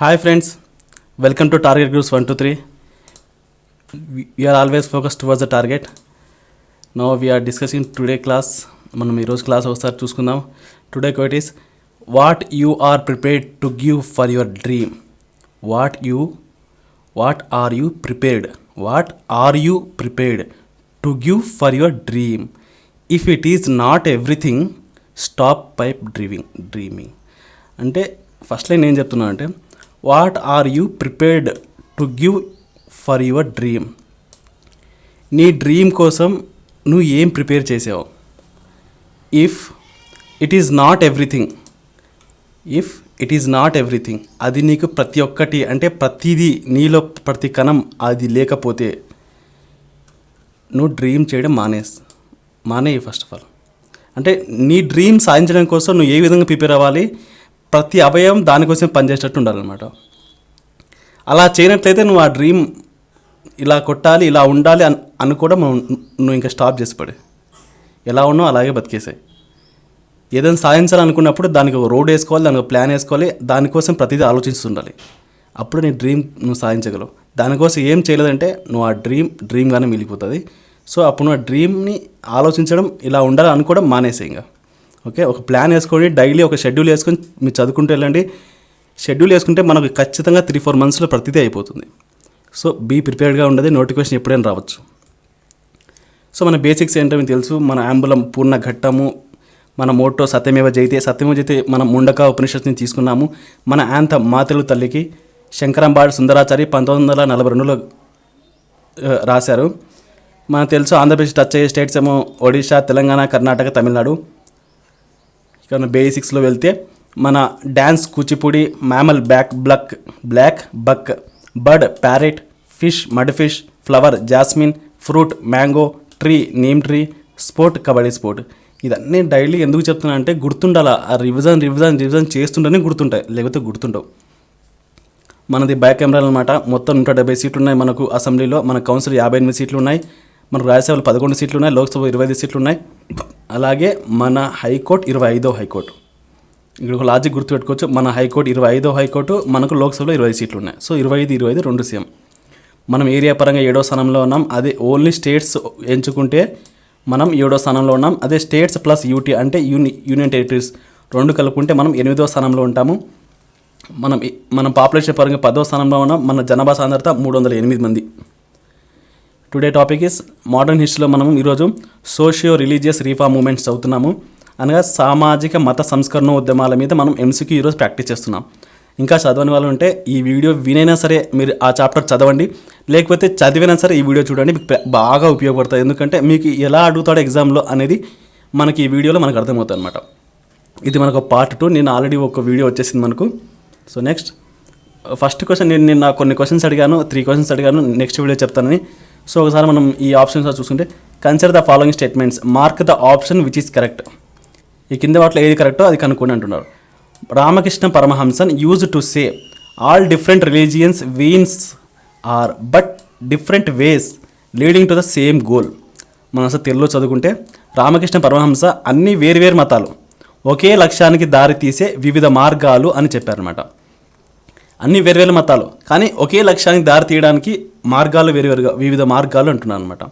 Hi friends, welcome to Target Groups 1 to 3. We are always focused towards the target. Now we are discussing today class. మనం ఈరోజు class ఒకసారి చూసుకుందాం. Today quote is what you are prepared to give for your dream. What are you prepared to give for your dream. If it is not everything stop pipe dreaming. అంటే first line ఏం చెప్తున్నా అంటే what are you prepared to give for your dream. నీ dream కోసం నువ్వు ఏం prepare చేసావు. If it is not everything అది నీకు ప్రతి ఒక్కటి అంటే ప్రతిదీ నీలో ప్రతి కణం అది లేకపోతే నువ్వు డ్రీమ్ చేయడం మానేయి ఫస్ట్ ఆఫ్ ఆల్. అంటే నీ డ్రీమ్ సాధించడం కోసం నువ్వు ఏ విధంగా ప్రిపేర్ అవ్వాలి, ప్రతి అవయవం దానికోసం పనిచేసేటట్టు ఉండాలన్నమాట. అలా చేయనట్లయితే నువ్వు ఆ డ్రీమ్ ఇలా కొట్టాలి ఇలా ఉండాలి అని కూడా నువ్వు ఇంకా స్టాప్ చేసి పడే, ఎలా ఉన్నావు అలాగే బతికేసాయి. ఏదైనా సాధించాలనుకున్నప్పుడు దానికి ఒక రోడ్ వేసుకోవాలి, దానికి ఒక ప్లాన్ వేసుకోవాలి, దానికోసం ప్రతిదీ ఆలోచిస్తుండాలి. అప్పుడు నీ డ్రీమ్ నువ్వు సాధించగలవు. దానికోసం ఏం చేయలేదంటే నువ్వు ఆ డ్రీమ్గానే మిగిలిపోతుంది. సో అప్పుడు నువ్వు ఆ డ్రీమ్ని ఆలోచించడం ఇలా ఉండాలి అనుకోవడం మానేసే. ఇంకా ఓకే, ఒక ప్లాన్ వేసుకొని డైలీ ఒక షెడ్యూల్ వేసుకొని మీరు చదువుకుంటూ వెళ్ళండి. షెడ్యూల్ వేసుకుంటే మనకు ఖచ్చితంగా 3-4 మంత్స్లో ప్రతిదీ అయిపోతుంది. సో బీ ప్రిపేర్డ్గా ఉండదు, నోటిఫికేషన్ ఎప్పుడైనా రావచ్చు. సో మన బేసిక్స్ ఏంటో మీకు తెలుసు. మన ఆంబులం పూర్ణ ఘట్టము, మన మోటో సత్యమేవ జయతే మనం ముండక ఉపనిషత్తుని తీసుకున్నాము. మన యాంథమ్ మా తెలుగు తల్లికి శంకరంబాడి సుందరాచారి 1942లో రాశారు. మనకు తెలుసు ఆంధ్రప్రదేశ్ టచ్ అయ్యే స్టేట్స్ ఏమో ఒడిశా, తెలంగాణ, కర్ణాటక, తమిళనాడు. ఇక బేసిక్స్లో వెళ్తే మన dance Kuchipudi, mammal blackbuck, bird parrot, fish mudfish, flower jasmine, fruit mango, tree neem tree, sport kabaddi sport. ఇదన్నీ డైలీ ఎందుకు చెప్తున్నా అంటే గుర్తుండాలి. ఆ రివిజన్ చేస్తుంటేనే గుర్తుంటాయి, లేకపోతే గుర్తుండవు. మనది బ్యాక్ కెమెరాలు అనమాట. మొత్తం 170 సీట్లు ఉన్నాయి మనకు అసెంబ్లీలో. మన కౌన్సిల్ 58 సీట్లు ఉన్నాయి. మనకు రాజ్యసభలో 11 సీట్లు ఉన్నాయి. లోక్సభ 25 సీట్లు ఉన్నాయి. అలాగే మన హైకోర్టు 25వ హైకోర్టు. ఇక్కడ ఒక లాజిక్ గుర్తుపెట్టుకోవచ్చు. మన హైకోర్టు 25వ హైకోర్టు, మనకు లోక్సభలో 20 సీట్లు ఉన్నాయి. So 25 2 CM. మనం ఏరియా పరంగా 7వ స్థానంలో ఉన్నాం. అదే ఓన్లీ స్టేట్స్ ఎంచుకుంటే మనం 7వ స్థానంలో ఉన్నాం. అదే స్టేట్స్ ప్లస్ యూటీ అంటే యూనియన్ టెరిటరీస్ 2 కలుపుకుంటే మనం 8వ స్థానంలో ఉంటాము. మనం పాపులేషన్ పరంగా 10వ స్థానంలో ఉన్నాం. మన జనాభా సాంద్రత 308 మంది. టుడే టాపిక్ ఇస్ మోడర్న్ హిస్టరీలో మనం ఈరోజు సోషియో రిలీజియస్ రీఫార్మ్ మూమెంట్స్ చదువుతున్నాము. అనగా సామాజిక మత సంస్కరణ ఉద్యమాల మీద మనం ఎంసీక్యూ ఈరోజు ప్రాక్టీస్ చేస్తున్నాం. ఇంకా చదవని వాళ్ళు ఉంటే ఈ వీడియో వినైనా సరే మీరు ఆ చాప్టర్ చదవండి, లేకపోతే చదివినా సరే ఈ వీడియో చూడండి, మీకు బాగా ఉపయోగపడుతుంది. ఎందుకంటే మీకు ఎలా అడుగుతాడో ఎగ్జామ్లో అనేది మనకి ఈ వీడియోలో మనకు అర్థమవుతుంది అనమాట. ఇది మనకు పార్ట్ 2. నేను ఆల్రెడీ ఒక వీడియో వచ్చేసింది మనకు. సో నెక్స్ట్ ఫస్ట్ క్వశ్చన్ నేను నిన్న కొన్ని క్వశ్చన్స్ అడిగాను, 3 క్వశ్చన్స్ అడిగాను, నెక్స్ట్ వీడియో చెప్తానని. సో ఒకసారి మనం ఈ ఆప్షన్స్ చూసుకుంటే consider the following statements, mark the option which is correct. ఈ కింద వాటిలో ఏది కరెక్టో అది కనుక్కోండి అంటున్నారు. Ramakrishna Paramahamsan use to say all different religions views are but different ways leading to the same goal. మనం అసలు తెలుగులో చదువుకుంటే రామకృష్ణ పరమహంస అన్ని వేరువేరు మతాలు ఒకే లక్ష్యానికి దారి తీసే వివిధ మార్గాలు అని చెప్పారనమాట. అన్ని వేరువేరు మతాలు కానీ ఒకే లక్ష్యానికి దారి తీయడానికి మార్గాలు వేరువేరుగా వివిధ మార్గాలు అంటున్నారు అనమాట.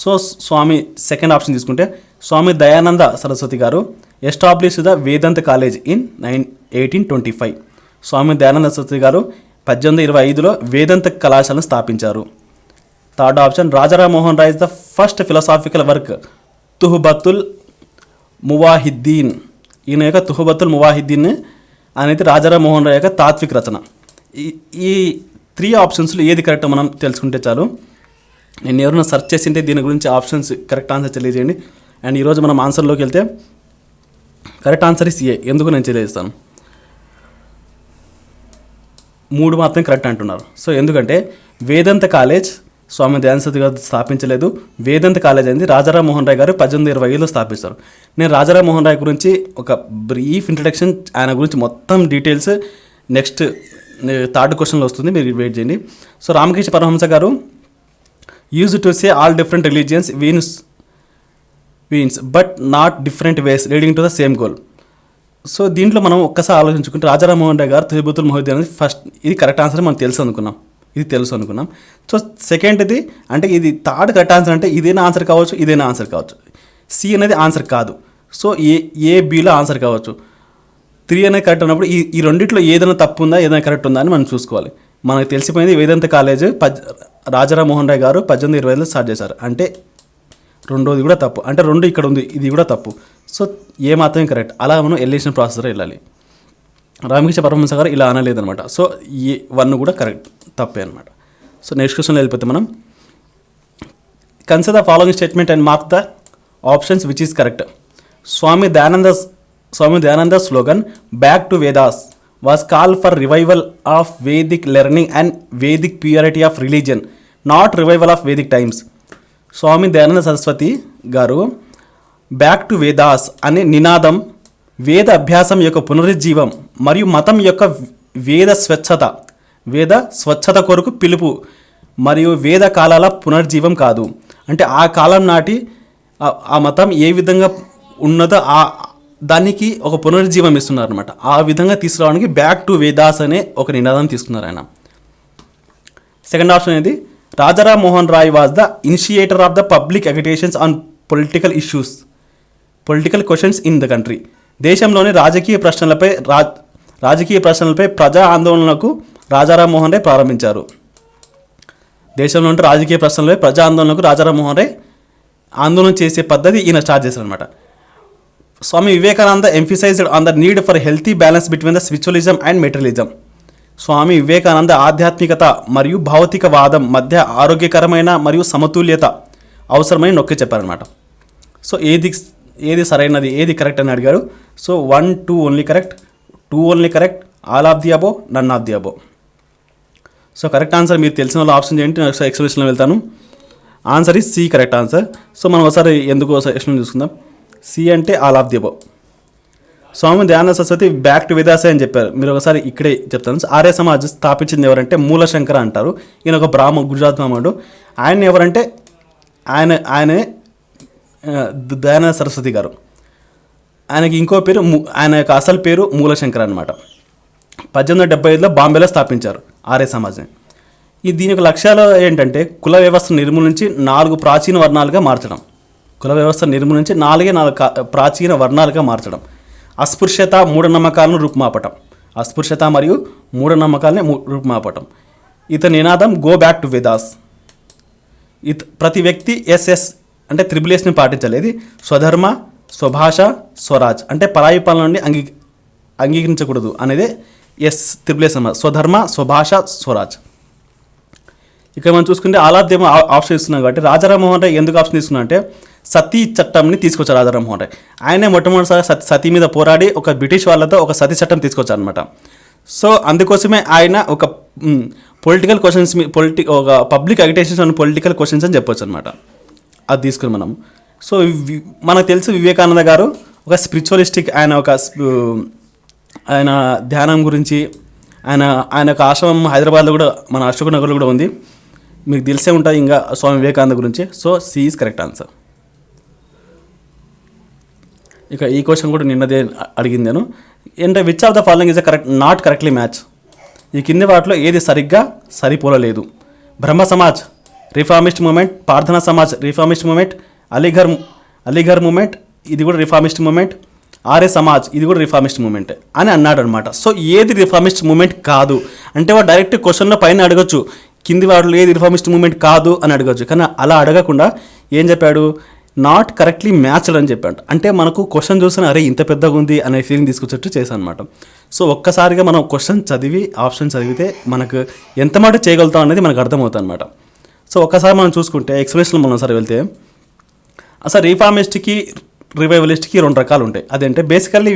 సో స్వామి సెకండ్ ఆప్షన్ తీసుకుంటే స్వామి Dayananda Saraswati garu establish the Vedanta college in 1825. Swami Dayananda Saraswati garu 1825లో వేదాంత కళాశాలను స్థాపించారు. Third option Rajaram Mohan Roy the first philosophical work Tuhfatul Muwahhidin. ఈయన యొక్క తుహబతుల్ మువాహిద్దీన్ అనేది రాజారామ్ మోహన్ రాయ్ యొక్క తాత్విక రచన. ఈ 3 ఆప్షన్స్లో ఏది కరెక్ట్ మనం తెలుసుకుంటే చాలు. నేను ఎవరైనా సెర్చ్ చేసింటే దీని గురించి ఆప్షన్స్ కరెక్ట్ ఆన్సర్ తెలియజేయండి. అండ్ ఈరోజు మనం ఆన్సర్లోకి వెళ్తే కరెక్ట్ ఆన్సర్ ఇస్ ఏ. ఎందుకు నేను తెలియజేస్తాను. 3 మాత్రం కరెక్ట్ అంటున్నారు. సో ఎందుకంటే వేదాంత కాలేజ్ స్వామి దయానంద గారు స్థాపించలేదు. వేదాంత కాలేజ్ అనేది రాజారామ్ మోహన్ రాయ్ గారు 1825లో స్థాపిస్తారు. నేను రాజారామ్ మోహన్ రాయ్ గురించి ఒక బ్రీఫ్ ఇంట్రడక్షన్, ఆయన గురించి మొత్తం డీటెయిల్స్ నెక్స్ట్ 3rd క్వశ్చన్లో వస్తుంది, మీరు వెయిట్ చేయండి. So Ramakrishna Paramahamsa garu use to say all different religions veins but not different ways leading to the same goal. So దీంట్లో మనం ఒక్కసారి ఆలోచించుకుంటే రాజారాం మోహన్ రాయ్ గారు తొలిబుతుల్ మొహిద్దీన్ అనేది ఫస్ట్, ఇది కరెక్ట్ ఆన్సర్ మనం తెలుసు అనుకున్నాం. సో సెకండ్ది అంటే ఇది థర్డ్ కరెక్ట్ ఆన్సర్ అంటే ఇదేనా ఆన్సర్ కావచ్చు, ఇదేనా ఆన్సర్ కావచ్చు. సి అనేది ఆన్సర్ కాదు. సో ఏ బిలో ఆన్సర్ కావచ్చు. 3 అనేది కరెక్ట్ ఉన్నప్పుడు ఈ రెండిట్లో ఏదైనా తప్పు ఉందా, ఏదైనా కరెక్ట్ ఉందా అని మనం చూసుకోవాలి. మనకు తెలిసిపోయింది వేదాంత కాలేజ్ రాజారాం మోహన్ రాయ్ గారు 1820లో స్టార్ట్ చేశారు. అంటే రెండోది కూడా తప్పు, అంటే 2 ఇక్కడ ఉంది, ఇది కూడా తప్పు. సో ఏ మాత్రమే కరెక్ట్. అలా మనం ఎలిమినేషన్ ప్రాసెసర్ వెళ్ళాలి. రామకృష్ణ పరమహంస గారు ఇలా అనలేదనమాట. సో ఏ 1 కూడా కరెక్ట్, తప్పే అనమాట. సో నెక్స్ట్ క్వశ్చన్లో వెళ్ళిపోతే మనం consider the following statement and mark the options which is correct. Swami Dayananda slogan back to Vedas was call for revival of Vedic learning and Vedic purity of religion, not revival of Vedic times. Swami Dayananda Saraswati garu back to Vedas అనే నినాదం వేద అభ్యాసం యొక్క పునరుజ్జీవం మరియు మతం యొక్క వేద స్వచ్ఛత కొరకు పిలుపు మరియు వేద కాలాల పునర్జీవం కాదు. అంటే ఆ కాలం నాటి ఆ మతం ఏ విధంగా ఉన్నదో దానికి ఒక పునరుజ్జీవం ఇస్తున్నారు అనమాట. ఆ విధంగా తీసుకురావడానికి బ్యాక్ టు వేదాస్ అనే ఒక నినాదం తీసుకున్నారు ఆయన. సెకండ్ ఆప్షన్ అనేది Rajaram Mohan Roy was the initiator of the public agitations on political questions in the country. దేశంలోని రాజకీయ ప్రశ్నలపై ప్రజా ఆందోళనలకు రాజారాం మోహన్ రాయ్ ప్రారంభించారు. దేశంలోని రాజకీయ ప్రశ్నలపై ప్రజా ఆందోళనకు రాజారాం మోహన్ రాయ్ ఆందోళన చేసే పద్ధతి ఈయన స్టార్ట్ చేశారనమాట. Swami Vivekananda emphasized on the need for healthy balance between the spiritualism and materialism. స్వామి వివేకానంద ఆధ్యాత్మికత మరియు భౌతికవాదం మధ్య ఆరోగ్యకరమైన మరియు సమతుల్యత అవసరమని నొక్కి చెప్పారనమాట. సో ఏది సరైనది, ఏది కరెక్ట్ అని అడిగారు. So 1, 2 only correct, 2 only correct, all of the above, none of the above. So correct answer మీరు తెలిసిన వాళ్ళు ఆప్షన్ చేయండి. నెక్స్ట్ ఎక్స్ప్లెనేషన్లో వెళ్తాను. Answer is C correct answer. So మనం ఒకసారి ఎందుకు ఎక్స్ప్లెయిన్ చూసుకుందాం. సి అంటే all of the above. Swami Dayananda Saraswati back to వేదాసే అని చెప్పారు. మీరు ఒకసారి ఇక్కడే చెప్తాను. ఆర్య సమాజ్ స్థాపించింది ఎవరంటే మూలశంకర అంటారు. ఈయన ఒక గుజరాత్ బ్రాహ్మణుడు. ఆయన ఎవరంటే ఆయనే దయానంద సరస్వతి గారు. ఆయనకి ఇంకో పేరు, ఆయన యొక్క అసలు పేరు మూలశంకర అనమాట. 1875లో బాంబేలో స్థాపించారు ఆర్య సమాజ్ని. దీని యొక్క లక్ష్యాలు ఏంటంటే కుల వ్యవస్థ నిర్మూలించి 4 ప్రాచీన వర్ణాలుగా మార్చడం. ప్రాచీన వర్ణాలుగా మార్చడం. అస్పృశ్యత మూఢనమ్మకాలను రూపుమాపటం. ఇతని నినాదం గో బ్యాక్ టు వేదాస్. ప్రతి వ్యక్తి ఎస్ఎస్ అంటే త్రిబుల్ ఎస్ని పాటించాలి. ఇది స్వధర్మ, స్వభాష, స్వరాజ్ అంటే పరాయి పాలన నుండి అంగీకరించకూడదు అనేది త్రిబుల్ ఎస్ అన్నమాట. స్వధర్మ, స్వభాష, స్వరాజ్. ఇక మనం చూసుకుంటే ఆలాద్యం ఆప్షన్ ఇస్తున్నాం కాబట్టి రాజారాం మోహన్ రాయ్ ఎందుకు ఆప్షన్ ఇస్తున్నా అంటే సతీ చట్టంని తీసుకొచ్చారు రాజారాం మోహన్ రాయ్. ఆయనే మొట్టమొదటిసారి సతీ మీద పోరాడి ఒక బ్రిటిష్ వాళ్ళతో ఒక సతీ చట్టం తీసుకొచ్చారు అనమాట. సో అందుకోసమే ఆయన ఒక పొలిటికల్ క్వశ్చన్స్ ఒక పబ్లిక్ అగిటేషన్స్ అండ్ పొలిటికల్ క్వశ్చన్స్ అని చెప్పొచ్చు అనమాట. అది తీసుకుని మనం. సో మనకు తెలుసు వివేకానంద గారు ఒక స్పిరిచువలిస్టిక్, ఆయన ధ్యానం గురించి ఆయన ఒక ఆశ్రమం హైదరాబాద్లో కూడా మన అశోక్ నగర్లో కూడా ఉంది. మీకు తెలిసే ఉంటుంది ఇంకా స్వామి వివేకానంద గురించి. So C is correct answer. ఇక ఈ క్వశ్చన్ కూడా నిన్నదే అడిగింది నేను. ఏంటంటే which of the following is not correctly match. ఈ కింది వాటిలో ఏది సరిగ్గా సరిపోలలేదు. Brahmo Samaj reformist movement, Prarthana Samaj reformist movement, Aligarh movement ఇది కూడా రిఫార్మిస్ట్ మూమెంట్, ఆర్య సమాజ్ ఇది కూడా రిఫార్మిస్ట్ మూమెంట్ అని అన్నాడు అనమాట. సో ఏది రిఫార్మిస్ట్ మూమెంట్ కాదు అంటే వాడు డైరెక్ట్ క్వశ్చన్లో పైన అడగచ్చు, కింది వాటిలో ఏది రిఫార్మిస్ట్ మూమెంట్ కాదు అని అడగచ్చు. కానీ అలా అడగకుండా ఏం చెప్పాడు, నాట్ కరెక్ట్లీ మ్యాచ్డ్ అని చెప్పాడు. అంటే మనకు క్వశ్చన్ చూసిన అరే ఇంత పెద్దగా ఉంది అనే ఫీలింగ్ తీసుకొచ్చేట్టు చేశాను అనమాట. సో ఒక్కసారిగా మనం క్వశ్చన్ చదివి ఆప్షన్ చదివితే మనకు ఎంత మాట చేయగలుగుతాం అనేది మనకు అర్థమవుతుంది అనమాట. సో ఒక్కసారి మనం చూసుకుంటే ఎక్స్ప్రెషన్లో మనం ఒకసారి వెళ్తే అసలు రిఫార్మిస్ట్కి రివైవలిస్ట్కి 2 రకాలు ఉంటాయి. అదేంటే basically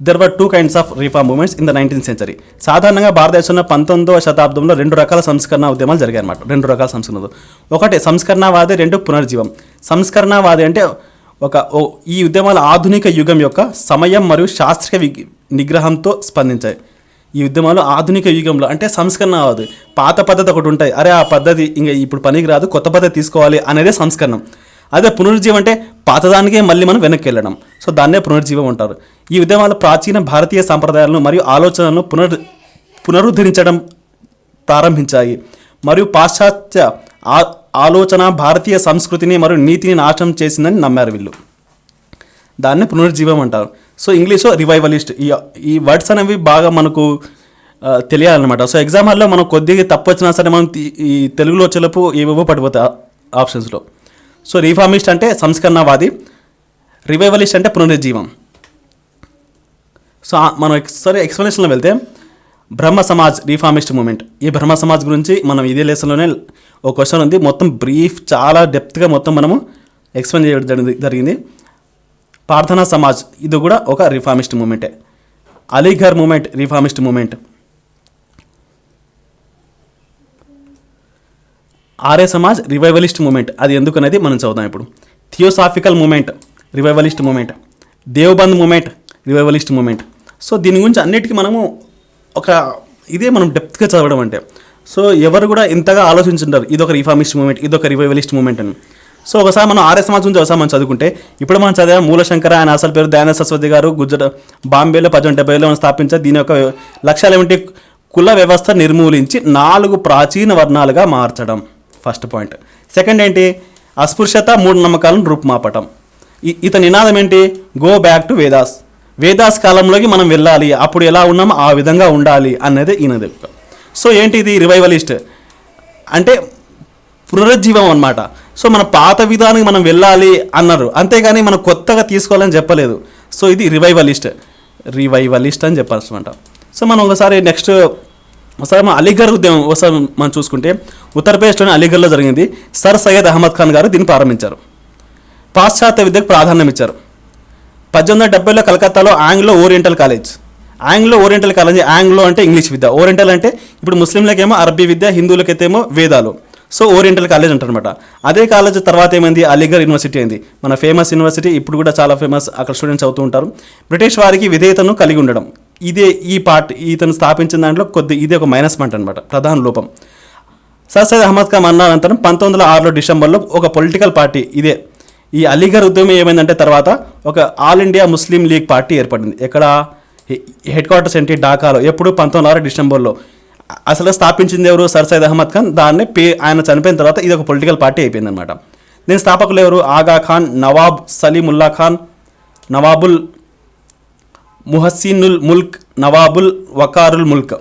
there were 2 kinds of reform movements in the 19th century. సాధారణంగా భారతదేశంలో 19వ శతాబ్దంలో 2 రకాల సంస్కరణ ఉద్యమాలు జరిగాయి అనమాట. 2 రకాల సంస్కరణలు. ఒకటి సంస్కరణవాది, 2 పునర్జీవం. సంస్కరణవాది అంటే ఈ ఉద్యమాల ఆధునిక యుగం యొక్క సమయం మరియు శాస్త్రీయ నిగ్రహంతో స్పందించాయి. ఈ ఉద్యమాలు ఆధునిక యుగంలో అంటే సంస్కరణవాది. పాత పద్ధతి ఒకటి ఉంటాయి, అరే ఆ పద్ధతి ఇంకా ఇప్పుడు పనికి రాదు, కొత్త పద్ధతి తీసుకోవాలి అనేదే సంస్కరణం. అదే పునరుజ్జీవం అంటే పాతదానికే మళ్ళీ మనం వెనక్కి వెళ్ళడం. సో దాన్నే పునరుజ్జీవం అంటారు. ఈ ఉద్యమాలు ప్రాచీన భారతీయ సాంప్రదాయాలను మరియు ఆలోచనలను పునరుద్ధరించడం ప్రారంభించాయి మరియు పాశ్చాత్య ఆలోచన భారతీయ సంస్కృతిని మరియు నీతిని నాశనం చేసిందని నమ్మారు వీళ్ళు. దాన్ని పునరుజ్జీవం అంటారు. సో ఇంగ్లీష్లో రివైవలిస్ట్. ఈ వర్డ్స్ అనేవి బాగా మనకు తెలియాలన్నమాట. సో ఎగ్జామ్ హాల్లో మనం కొద్దిగా తప్పు వచ్చినా సరే మనం ఈ తెలుగులో చెలుపు ఏవేవో పడిపోతాయి ఆప్షన్స్లో. సో రిఫార్మిస్ట్ అంటే సంస్కరణవాది, రివైవలిస్ట్ అంటే పునరుజ్జీవం. సో మనం ఒకసారి ఎక్స్ప్లెనేషన్లో వెళ్తే బ్రహ్మ సమాజ్ రిఫార్మిస్ట్ మూమెంట్. ఈ బ్రహ్మ సమాజ్ గురించి మనం ఇదే లెసన్లోనే ఒక క్వశ్చన్ ఉంది, మొత్తం బ్రీఫ్ చాలా డెప్త్గా మొత్తం మనము ఎక్స్ప్లెయిన్ చేయడం జరిగింది. ప్రార్థనా సమాజ్ ఇది కూడా ఒక రిఫార్మిస్ట్ మూమెంటే. Aligarh movement reformist movement. Arya Samaj revivalist movement. అది ఎందుకనేది మనం చదువుదాం ఇప్పుడు. Theosophical movement revivalist movement. Deoband movement revivalist movement. So దీని గురించి అన్నిటికీ మనము ఇదే మనం డెప్త్గా చదవడం అంటే. సో ఎవరు కూడా ఇంతగా ఆలోచించుంటారు ఇదొక రిఫార్మిస్ట్ మూమెంట్, ఇదొక రివైవలిస్ట్ మూమెంట్ అని. సో ఒకసారి మనం ఆర్య సమాజ్ గురించి ఒకసారి మనం చదువుకుంటే, ఇప్పుడు మనం చదివా మూలశంకర, ఆయన అసలు పేరు దయానంద సరస్వతి గారు, బాంబేలో 1870లో స్థాపించారు. దీని యొక్క లక్ష్యాలు ఏమిటి? కుల వ్యవస్థ నిర్మూలించి 4 ప్రాచీన వర్ణాలుగా మార్చడం, ఫస్ట్ పాయింట్. సెకండ్ ఏంటి? అస్పృశ్యత, మూఢనమ్మకాలను రూపుమాపటం. ఇతని నినాదం ఏంటి? Go back to Vedas. Vedas కాలంలోకి మనం వెళ్ళాలి, అప్పుడు ఎలా ఉన్నామో ఆ విధంగా ఉండాలి అన్నది ఈయనది. సో ఏంటి ఇది? రివైవలిస్ట్ అంటే పునరుజ్జీవం అన్నమాట. సో మన పాత విధానానికి మనం వెళ్ళాలి అన్నారు, అంతేగాని మనం కొత్తగా తీసుకోవాలని చెప్పలేదు. సో ఇది రివైవలిస్ట్ అని చెప్పాల్సినమాట. సో మనం ఒకసారి నెక్స్ట్ మనం అలీగర్ ఉద్యమం ఒకసారి మనం చూసుకుంటే, ఉత్తరప్రదేశ్లోని అలీగర్లో జరిగింది. సర్ సయ్యద్ అహ్మద్ ఖాన్ గారు దీన్ని ప్రారంభించారు. పాశ్చాత్య విద్యకు ప్రాధాన్యం ఇచ్చారు. 1870లో కలకత్తాలో ఆంగ్లో ఓరియంటల్ కాలేజ్. ఆంగ్లో అంటే ఇంగ్లీష్ విద్య, ఓరియంటల్ అంటే ఇప్పుడు ముస్లింలకేమో అరబీ విద్య, హిందువులకైతేమో వేదాలు. సో ఓరియంటల్ కాలేజ్ అంటారనమాట. అదే కాలేజ్ తర్వాత ఏమైంది? అలీగర్ యూనివర్సిటీ అయింది. మన ఫేమస్ యూనివర్సిటీ, ఇప్పుడు కూడా చాలా ఫేమస్, అక్కడ స్టూడెంట్స్ అవుతూ ఉంటారు. బ్రిటిష్ వారికి విధేయతను కలిగి ఉండడం, ఇతను స్థాపించిన దాంట్లో ఇదే ఒక మైనస్ పాయింట్ అనమాట, ప్రధాన లోపం. సర్ సయ్యద్ అహ్మద్ ఖాన్ అనంతరం 1906లో డిసెంబర్లో ఒక పొలిటికల్ పార్టీ, ఇదే ఈ అలీగర్ ఉద్యమం ఏమైందంటే తర్వాత ఒక all India Muslim league party ఏర్పడింది. ఎక్కడ? హెడ్ క్వార్టర్స్ ఏంటి? ఢాకాలో. ఎప్పుడు? 1906 డిసెంబర్లో. అసలు స్థాపించింది ఎవరు? సర్ సయ్యద్ అహ్మద్ ఖాన్. దాన్ని ఆయన చనిపోయిన తర్వాత ఇది ఒక పొలిటికల్ పార్టీ అయిపోయింది అనమాట. దీని స్థాపకులు ఎవరు? ఆగా ఖాన్, నవాబ్ సలీముల్లా ఖాన్, నవాబుల్ ముహసినుల్ ముల్క్, నవాబుల్ వకారుల్ ముల్క్.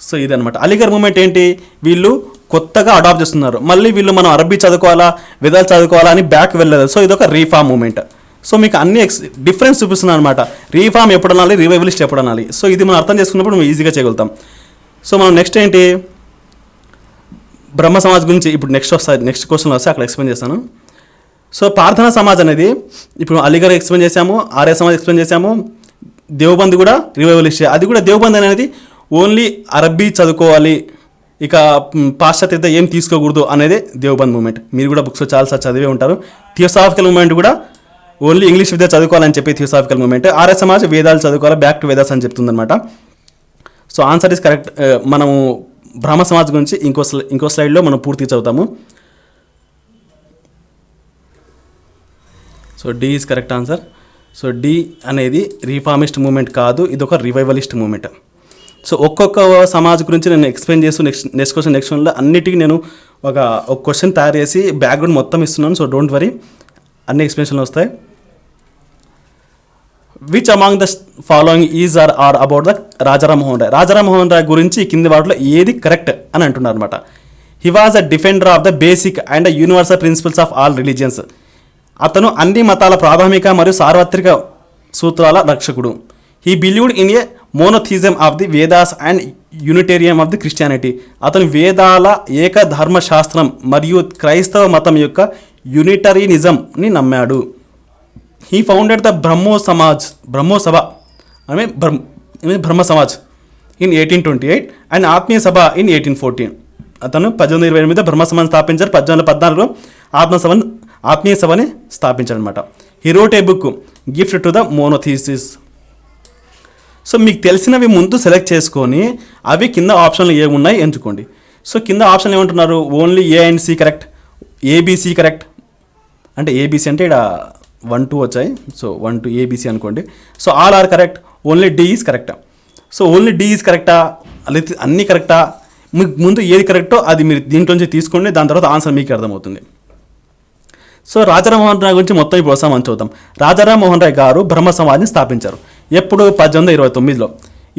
సో ఇదనమాట అలీగర్ మూమెంట్. ఏంటి? వీళ్ళు కొత్తగా అడాప్ట్ చేస్తున్నారు. మళ్ళీ వీళ్ళు మనం అరబీ చదువుకోవాలా, వేదాలు చదువుకోవాలా అని బ్యాక్ వెళ్ళలేదు. సో ఇదొక రీఫార్మ్ మూమెంట్. సో మీకు అన్ని డిఫరెన్స్ చూపిస్తున్నాను అనమాట. రీఫార్మ్ ఎప్పుడు అనాలి, రివైవలిస్ట్ ఎప్పుడు అనాలి. సో ఇది మనం అర్థం చేసుకున్నప్పుడు మనం ఈజీగా చేయగలుగుతాం. సో మనం నెక్స్ట్ ఏంటి? బ్రహ్మ సమాజ్ గురించి ఇప్పుడు నెక్స్ట్ క్వశ్చన్లో వస్తే అక్కడ ఎక్స్ప్లెయిన్ చేస్తాను. సో ప్రార్థనా సమాజ్ అనేది ఇప్పుడు అలీగర్ ఎక్స్ప్లెయిన్ చేశాము, ఆర్య సమాజ్ ఎక్స్ప్లెయిన్ చేశాము, దేవబంద్ కూడా రివైవలిస్ట్. అది కూడా దేవబంద్ అనేది ఓన్లీ అరబీ చదువుకోవాలి, ఇక పాశ్చాత్యత ఏం తీసుకోకూడదు అనేది దేవబంద్ మూమెంట్. మీరు కూడా బుక్స్లో చాలాసార్లు చదివే ఉంటారు. థియోసాఫికల్ మూమెంట్ కూడా ఓన్లీ ఇంగ్లీష్ విద్య చదువుకోవాలని చెప్పి థియోసాఫికల్ మూమెంట్. ఆర్య సమాజ్ వేదాలు చదువుకోవాలి, బ్యాక్ టు వేదాస్ అని చెప్తుందన్నమాట. So answer is correct. మనము బ్రహ్మ సమాజ్ గురించి ఇంకో స్లైడ్లో మనం పూర్తిగా చదువుతాము. So D is correct answer. So D అనేది రీఫార్మిస్ట్ మూమెంట్ కాదు, ఇది ఒక రివైవలిస్ట్ మూమెంట్. సో ఒక్కొక్క సమాజ్ గురించి నేను ఎక్స్ప్లెయిన్ చేస్తూ నెక్స్ట్ క్వశ్చన్లో అన్నిటికీ నేను ఒక క్వశ్చన్ తయారు చేసి బ్యాక్గ్రౌండ్ మొత్తం ఇస్తున్నాను. సో డోంట్ వరీ, అన్ని ఎక్స్ప్లెనేషన్లు వస్తాయి. Which among the following is are about the Rajaram Mohan Roy. Rajaram Mohan Roy గురించి కింది వాటిలో ఏది కరెక్ట్ అని అంటున్నారు అనమాట. He was a defender of the basic and universal principles of all religions. అతను అన్ని మతాల ప్రాథమిక మరియు సార్వత్రిక సూత్రాల రక్షకుడు. He believed in a monotheism of the Vedas and unitarianism of the Christianity. అతను వేదాల ఏకధర్మశాస్త్రం మరియు క్రైస్తవ మతం యొక్క యూనిటరీనిజంని నమ్మాడు. He founded the Brahmo Sabha in 1828 and ఆత్మీయ సభ ఇన్ 1814. అతను 1828 బ్రహ్మ సభను స్థాపించారు. 1814లో ఆత్మీయ సభని స్థాపించాడు అనమాట. He wrote a book gift to the monotheists. So మీకు తెలిసినవి ముందు సెలెక్ట్ చేసుకొని అవి కింద ఆప్షన్లు ఏమున్నాయి ఎంచుకోండి. సో కింద ఆప్షన్లు ఏమంటున్నారు? Only A and C correct, ABC correct, అంటే ఏబీసీ అంటే ఇక్కడ 1 2 వచ్చాయి, సో 1 2 ఏబీసీ అనుకోండి. So all are correct, only D is కరెక్టా? సో ఓన్లీ డి ఈజ్ కరెక్టా, లేదా అన్నీ కరెక్టా? మీకు ముందు ఏది కరెక్టో అది మీరు దీంట్లోంచి తీసుకోండి, దాని తర్వాత ఆన్సర్ మీకు అర్థమవుతుంది. సో రాజారాం మోహన్ రాయ్ గురించి మొత్తం ఇప్పుడు వస్తాం అని చూద్దాం. రాజారాం మోహన్ రాయ్ గారు బ్రహ్మ సమాజ్ని స్థాపించారు ఎప్పుడు? 1829లో.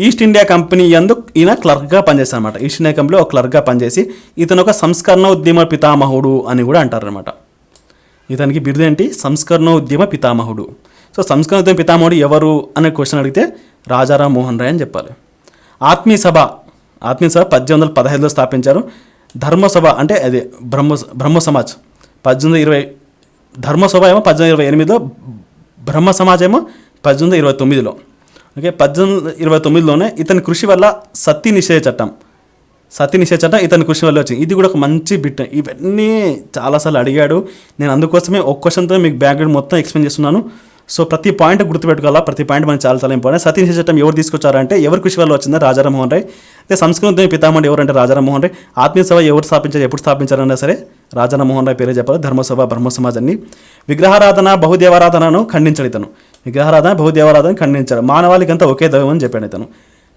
ఈస్ట్ ఇండియా కంపెనీ యందు ఈయన క్లర్క్గా పనిచేస్తారు అనమాట. ఈస్ట్ ఇండియా కంపెనీలో ఒక క్లర్క్గా పనిచేసి ఇతను ఒక సంస్కరణ ఉద్యమ పితామహుడు అని కూడా అంటారనమాట. ఇతనికి బిరుదేంటి? సంస్కరణ ఉద్యమ పితామహుడు. సో సంస్కరణ ఉద్యమ పితామహుడు ఎవరు అనే క్వశ్చన్ అడిగితే రాజారాం మోహన్ రాయ్ అని చెప్పాలి. ఆత్మీయ సభ 1815లో స్థాపించారు. ధర్మసభ అంటే అదే బ్రహ్మ సమాజ్ 1820, ధర్మసభ ఏమో 1828లో, బ్రహ్మ సమాజ్ ఏమో 1829లో. ఓకే, 1829లోనే ఇతని కృషి వల్ల సతీ నిషేధ చట్టం ఇతని కృషి వల్ల వచ్చింది. ఇది కూడా ఒక మంచి బిట్. ఇవన్నీ చాలాసార్లు అడిగాడు, నేను అందుకోసమే ఒక క్వశ్చన్తో మీకు బ్యాక్గ్రౌండ్ మొత్తం ఎక్స్ప్లెయిన్ చేస్తున్నాను. సో ప్రతి పాయింట్ గుర్తుపెట్టుకోవాలా, ప్రతి పాయింట్ మనకి చాలా చాలా ఇంపార్టెంట్. సతీ నిషేధ చట్టం ఎవరు తీసుకొచ్చారంటే ఎవరి కృషి వల్ల వచ్చిందో రాజారాం మోహన్ రాయ్. అదే సంస్కృత పితామహుడు ఎవరంటే రాజారాం మోహన్ రాయ్. ఆత్మీయ సభ ఎవరు స్థాపించారు, ఎప్పుడు స్థాపించారన్నా సరే రాజారాం మోహన్ రాయ్ పేరే చెప్పాలి. ధర్మసభ, బ్రహ్మ సమాజ్ అన్ని. విగ్రహారాధన, బహుదేవారాధనను ఖండించాడు ఇతను. విగ్రహారాధన, బహుదేవారాధన ఖండించాడు. మానవాళికంతా ఒకే దైవం అని చెప్పాడు ఇతను.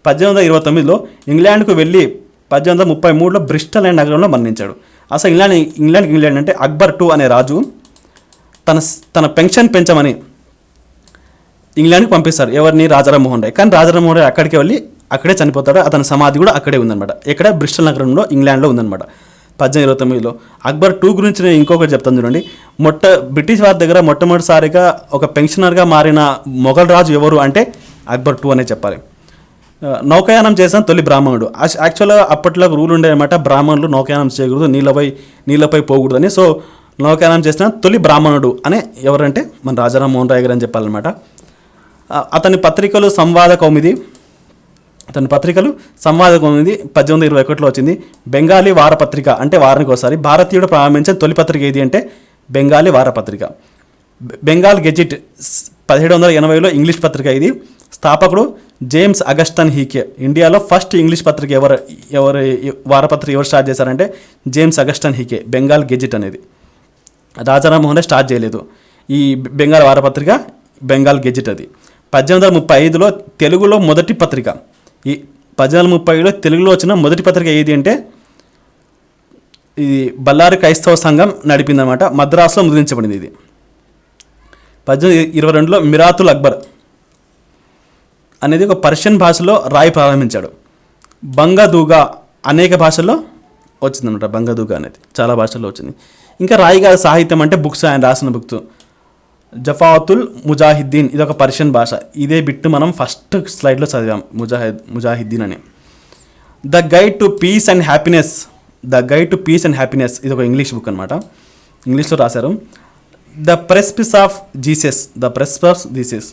1829లో ఇంగ్లాండ్కు వెళ్ళి 1833లో బ్రిస్టల్ అనే నగరంలో మరణించాడు. అసలు ఇంగ్లాండ్ అంటే అక్బర్ II అనే రాజు తన పెన్షన్ పెంచమని ఇంగ్లాండ్కి పంపిస్తారు. ఎవరిని? రాజారాం మోహన్ రాయ్. కానీ రాజారాం మోహన్ రాయ్ అక్కడికి వెళ్ళి అక్కడే చనిపోతాడు. అతని సమాధి కూడా అక్కడే ఉందన్నమాట. ఇక్కడ బ్రిస్టల్ నగరంలో, ఇంగ్లాండ్లో ఉందన్నమాట 1829లో. అక్బర్ II గురించి నేను ఇంకొకటి చెప్తాను చూడండి. బ్రిటిష్ వారి దగ్గర మొట్టమొదటిసారిగా ఒక పెన్షనర్గా మారిన మొఘల్ రాజు ఎవరు అంటే అక్బర్ II అనే చెప్పాలి. నౌకాయానం చేసిన తొలి బ్రాహ్మణుడు. యాక్చువల్గా అప్పట్లో రూల్ ఉండేదన్నమాట, బ్రాహ్మణులు నౌకాయానం చేయకూడదు, నీళ్ళపై పోకూడదని. సో నౌకాయానం చేసిన తొలి బ్రాహ్మణుడు అనే ఎవరంటే మన రాజారాం మోహన్ రాయ్ గారు అని చెప్పాలన్నమాట. అతని పత్రికలు సంవాద కౌముది 1821లో వచ్చింది. బెంగాలీ వారపత్రిక అంటే వారానికి ఒకసారి. భారతీయుడు ప్రారంభించిన తొలి పత్రిక ఏది అంటే బెంగాలీ వారపత్రిక. బెంగాల్ గెజిట్ 1780లో ఇంగ్లీష్ పత్రిక ఇది. స్థాపకుడు జేమ్స్ అగస్టన్ హీకే. ఇండియాలో ఫస్ట్ ఇంగ్లీష్ పత్రిక వారపత్రిక ఎవరు స్టార్ట్ చేశారంటే జేమ్స్ అగస్టన్ హీకే. బెంగాల్ గెజిట్ అనేది రాజారాం మోహన్ రాయ్ స్టార్ట్ చేయలేదు. ఈ బెంగాల్ వారపత్రిక బెంగాల్ గెజిట్ అది. 1835లో తెలుగులో మొదటి పత్రిక. ఈ 1830లో తెలుగులో వచ్చిన మొదటి పత్రిక ఏది అంటే ఇది బళ్ళారి క్రైస్తవ సంఘం నడిపిందనమాట. మద్రాసులో ముద్రించబడింది ఇది. 1822లో మిరాతుల్ అక్బర్ అనేది ఒక పర్షియన్ భాషలో రాయి ప్రారంభించాడు. బంగదూగా అనేక భాషల్లో వచ్చిందనమాట. బంగదూగా అనేది చాలా భాషల్లో వచ్చింది. ఇంకా రాయి గారి సాహిత్యం అంటే బుక్స్, ఆయన రాసిన బుక్స్. జఫాతుల్ ముజాహిద్దీన్ ఇది ఒక పర్షియన్ భాష. ఇదే బిట్టు మనం ఫస్ట్ స్లైడ్లో చదివాం, ముజాహిద్దీన్ అని. The guide to peace and happiness ఇది ఒక ఇంగ్లీష్ బుక్ అనమాట, ఇంగ్లీష్లో రాశారు. ద ప్రెస్పిస్ ఆఫ్ జీసస్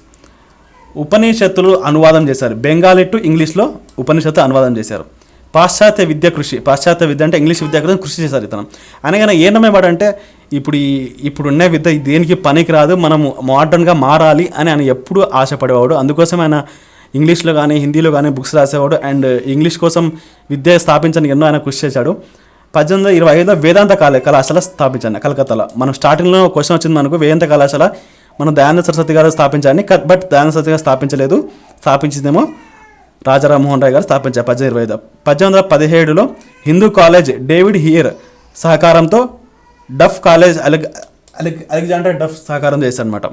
ఉపనిషత్తులు అనువాదం చేశారు. బెంగాలీ టు ఇంగ్లీష్లో ఉపనిషత్తు అనువాదం చేశారు. పాశ్చాత్య విద్య అంటే ఇంగ్లీష్ విద్య కృషి చేశారు ఇతను. అనగానే ఏ నమ్మేవాడంటే ఇప్పుడున్న విద్య దేనికి పనికి రాదు, మనం మోడర్న్గా మారాలి అని ఆయన ఎప్పుడు ఆశపడేవాడు. అందుకోసం ఆయన ఇంగ్లీష్లో కానీ హిందీలో కానీ బుక్స్ రాసేవాడు. అండ్ ఇంగ్లీష్ కోసం విద్య స్థాపించడానికి ఎన్నో ఆయన కృషి చేశాడు. 1825లో వేదాంత కళాశాల స్థాపించాను కలకత్తాలో. మనం స్టార్టింగ్లో క్వశ్చన్ వచ్చింది మనకు, వేదాంత కళాశాల మనం దయానంద సరస్వతి గారు స్థాపించాలని. బట్ దయానంద సరస్వతి గారు స్థాపించలేదు, స్థాపించిందేమో రాజారాం మోహన్ రాయ్ గారు స్థాపించారు 1825. 1817లో హిందూ కాలేజ్ డేవిడ్ హియర్ సహకారంతో డఫ్ కాలేజ్ అలెగ్జాండర్ డఫ్ సహకారం చేశారనమాట.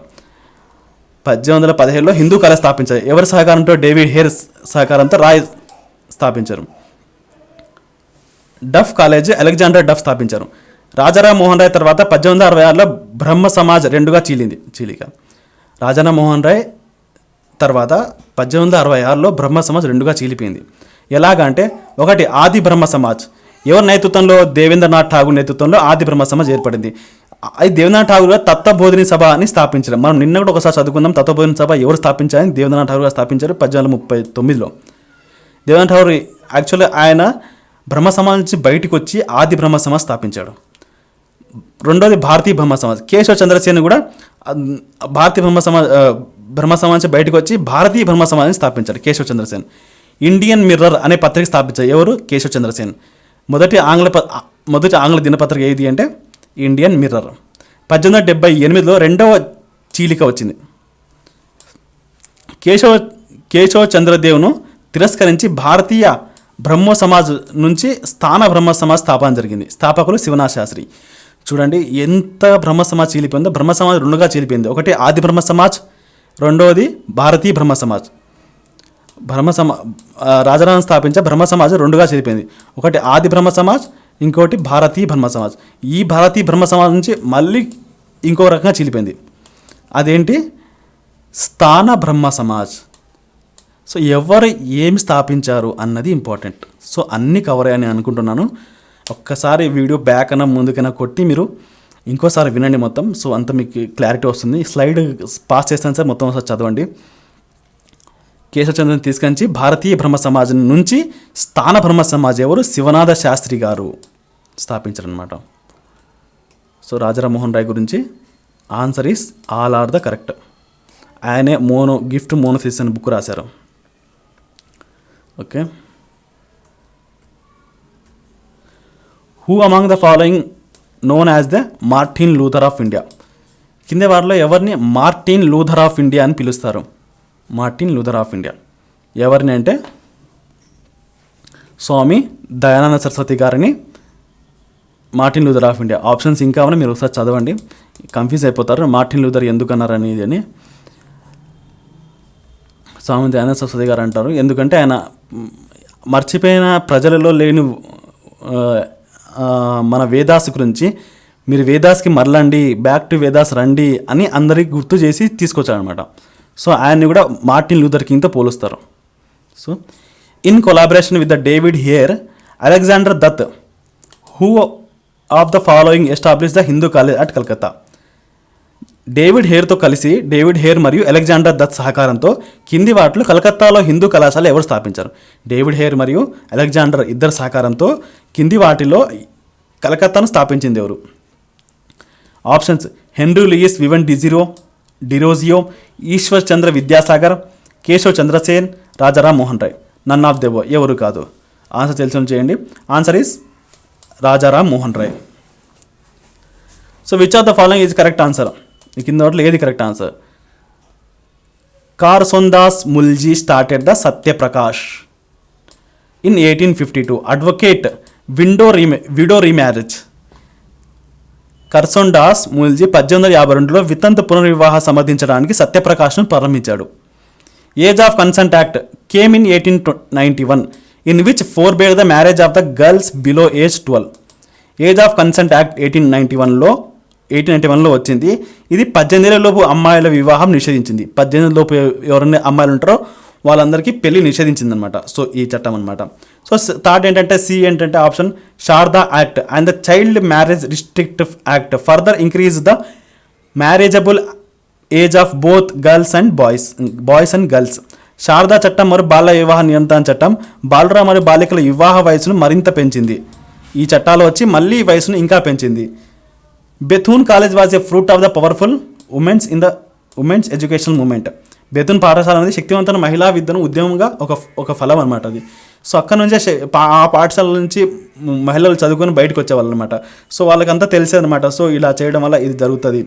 1817లో హిందూ కాలేజ్ స్థాపించారు. ఎవరి సహకారంతో? డేవిడ్ హియర్ సహకారంతో రాయ్ స్థాపించారు. డఫ్ కాలేజ్ అలెగ్జాండర్ డఫ్ స్థాపించారు. రాజారాం మోహన్ రాయ్ తర్వాత 1866లో బ్రహ్మ సమాజ్ రెండుగా చీలిక. రాజారాం మోహన్ రాయ్ తర్వాత 1866లో బ్రహ్మ సమాజ్ రెండుగా చీలిపోయింది. ఎలాగంటే ఒకటి ఆది బ్రహ్మ సమాజ్, ఎవరి నేతృత్వంలో? దేవేంద్రనాథ్ ఠాగూర్ నేతృత్వంలో ఆది బ్రహ్మ సమాజ్ ఏర్పడింది. అది దేవేంద్రనాథ్ ఠాగూర్ తత్వబోధిని సభ అని స్థాపించారు. మనం నిన్న కూడా ఒకసారి చదువుకుందాం. తత్వబోధిని సభ ఎవరు స్థాపించారని దేవేంద్రనాథ్ ఠాగూర్ స్థాపించారు 1839లో. దేవేంద్రనాథ్ ఠాగూర్ యాక్చువల్లీ ఆయన బ్రహ్మ సమాజ్ నుంచి బయటికి వచ్చి ఆది బ్రహ్మ సమాజ్ స్థాపించాడు. రెండోది భారతీయ బ్రహ్మ సమాజ్. కేశవ చంద్రసేన్ కూడా భారతీయ బ్రహ్మ సమాజ్ బయటకు వచ్చి భారతీయ బ్రహ్మ సమాజ్ని స్థాపించారు కేశవ చంద్రసేన్. ఇండియన్ మిర్రర్ అనే పత్రిక స్థాపించారు ఎవరు? కేశవ చంద్రసేన్. మొదటి ఆంగ్ల దినపత్రిక ఏది అంటే ఇండియన్ మిర్రర్. 1878లో రెండవ చీలిక వచ్చింది. కేశవ చంద్రదేవ్ను తిరస్కరించి భారతీయ బ్రహ్మ సమాజ్ నుంచి స్థాన బ్రహ్మ సమాజ్ స్థాపన జరిగింది. స్థాపకులు శివనాథ్ శాస్త్రి. చూడండి ఎంత బ్రహ్మ సమాజ్ చీలిపోయిందో. బ్రహ్మ సమాజ్ రెండుగా చీలిపోయింది. ఒకటి ఆది బ్రహ్మ సమాజ్, రెండవది భారతీయ బ్రహ్మ సమాజ్. రాజారాం స్థాపించే బ్రహ్మ సమాజ్ రెండుగా చీలిపోయింది. ఒకటి ఆది బ్రహ్మ సమాజ్, ఇంకోటి భారతీయ బ్రహ్మ సమాజ్. ఈ భారతీయ బ్రహ్మ సమాజ్ నుంచి మళ్ళీ ఇంకో రకంగా చీలిపోయింది. అదేంటి? స్థాన బ్రహ్మ సమాజ్. సో ఎవరు ఏమి స్థాపించారు అన్నది ఇంపార్టెంట్. సో అన్నీ కవర్ అయ్యని అనుకుంటున్నాను. ఒక్కసారి వీడియో బ్యాక్ అన్న ముందుకైనా కొట్టి మీరు ఇంకోసారి వినండి మొత్తం. సో అంత మీకు క్లారిటీ వస్తుంది. స్లైడ్ పాస్ చేస్తాను సార్, మొత్తం ఒకసారి చదవండి. కేశవచంద్రని తీసుకొని భారతీయ బ్రహ్మ సమాజం నుంచి స్థాన బ్రహ్మ సమాజ్ ఎవరు? శివనాథ శాస్త్రి గారు స్థాపించారనమాట. సో రాజారాం మోహన్ రాయ్ గురించి answer is all are the correct. ఆయనే గిఫ్ట్ మోనోథిసిస్ అని బుక్ రాశారు. Okay. Who among the following known as the Martin Luther of India? కింద వారిలో ఎవరిని మార్టిన్ లూథర్ ఆఫ్ ఇండియా అని పిలుస్తారు? మార్టిన్ లూథర్ ఆఫ్ ఇండియా ఎవరిని అంటే స్వామి దయానంద సరస్వతి గారిని Martin Luther of India. Options ఇంకా ఉన్నాయి, మీరు ఒకసారి చదవండి, కన్ఫ్యూజ్ అయిపోతారు మార్టిన్ లూథర్ ఎందుకు అన్నారు అనేది అని. స్వామి దయానంద సరస్వతి గారు అంటారు ఎందుకంటే ఆయన మర్చిపోయిన ప్రజలలో లేని మన వేదాస్ గురించి, మీరు వేదాస్కి మరలండి, బ్యాక్ టు వేదాస్ రండి అని అందరికి గుర్తు చేసి తీసుకొచ్చారనమాట. సో ఆయన్ని కూడా మార్టిన్ లూథర్ కింగ్తో పోలుస్తారు. So in collaboration with the David Hare, Alexander Duff who of the following established the Hindu college at Calcutta? David హేర్తో కలిసి, డేవిడ్ హేర్ మరియు అలెగ్జాండర్ దత్ సహకారంతో కింది వాటిలో కలకత్తాలో హిందూ కళాశాల ఎవరు స్థాపించారు? డేవిడ్ హేర్ మరియు అలెగ్జాండర్ ఇద్దరు సహకారంతో కింది వాటిలో కలకత్తాను స్థాపించింది ఎవరు? Options: Henry Louis Vivian Derozio, Ishwar Chandra Vidyasagar, Keshav Chandrasen, Rajaram Mohan Roy. None of the above కాదు. ఆన్సర్ తెలిసి చేయండి. Answer is Rajaram Mohan Roy. So which of the following is correct answer? కింద వాటిలో ఏది correct answer? Karsondas Mulji started the Satyaprakash in 1852. Advocate widow remarriage. Karsondas Mulji 1852లో వితంతు పునర్వివాహ సమర్థించడానికి సత్యప్రకాష్ను ప్రారంభించాడు. Age of consent act came in 1891 in which ఫోర్బేర్ the marriage of the girls below age 12. Age of consent act 1891లో వచ్చింది. ఇది 18 ఏళ్లలోపు అమ్మాయిల వివాహం నిషేధించింది. 18 లోపు ఎవరైనా అమ్మాయిలు ఉంటారో వాళ్ళందరికీ పెళ్లి నిషేధించింది అనమాట. సో ఈ చట్టం అనమాట. సో థర్డ్ ఏంటంటే సి ఏంటంటే option Sharada act and the child marriage restrictive act further increase the marriageable age of both girls and boys and girls. Sharada చట్టం మరియు బాల వివాహ నియంత్రణ చట్టం బాలుర మరియు బాలికల వివాహ వయసును మరింత పెంచింది. ఈ చట్టాలు వచ్చి మళ్ళీ ఈ వయసును ఇంకా పెంచింది. Bethune college was a fruit of the powerful women's educational movement. Bethune పాఠశాల అనేది శక్తివంతమైన మహిళా విద్యను ఉద్యమంగా ఒక ఫలం అనమాట అది. సో అక్కడ నుంచే ఆ పాఠశాల నుంచి మహిళలు చదువుకొని బయటకు వచ్చేవాళ్ళు అనమాట. సో వాళ్ళకంతా తెలిసేదనమాట. సో ఇలా చేయడం వల్ల ఇది జరుగుతుంది.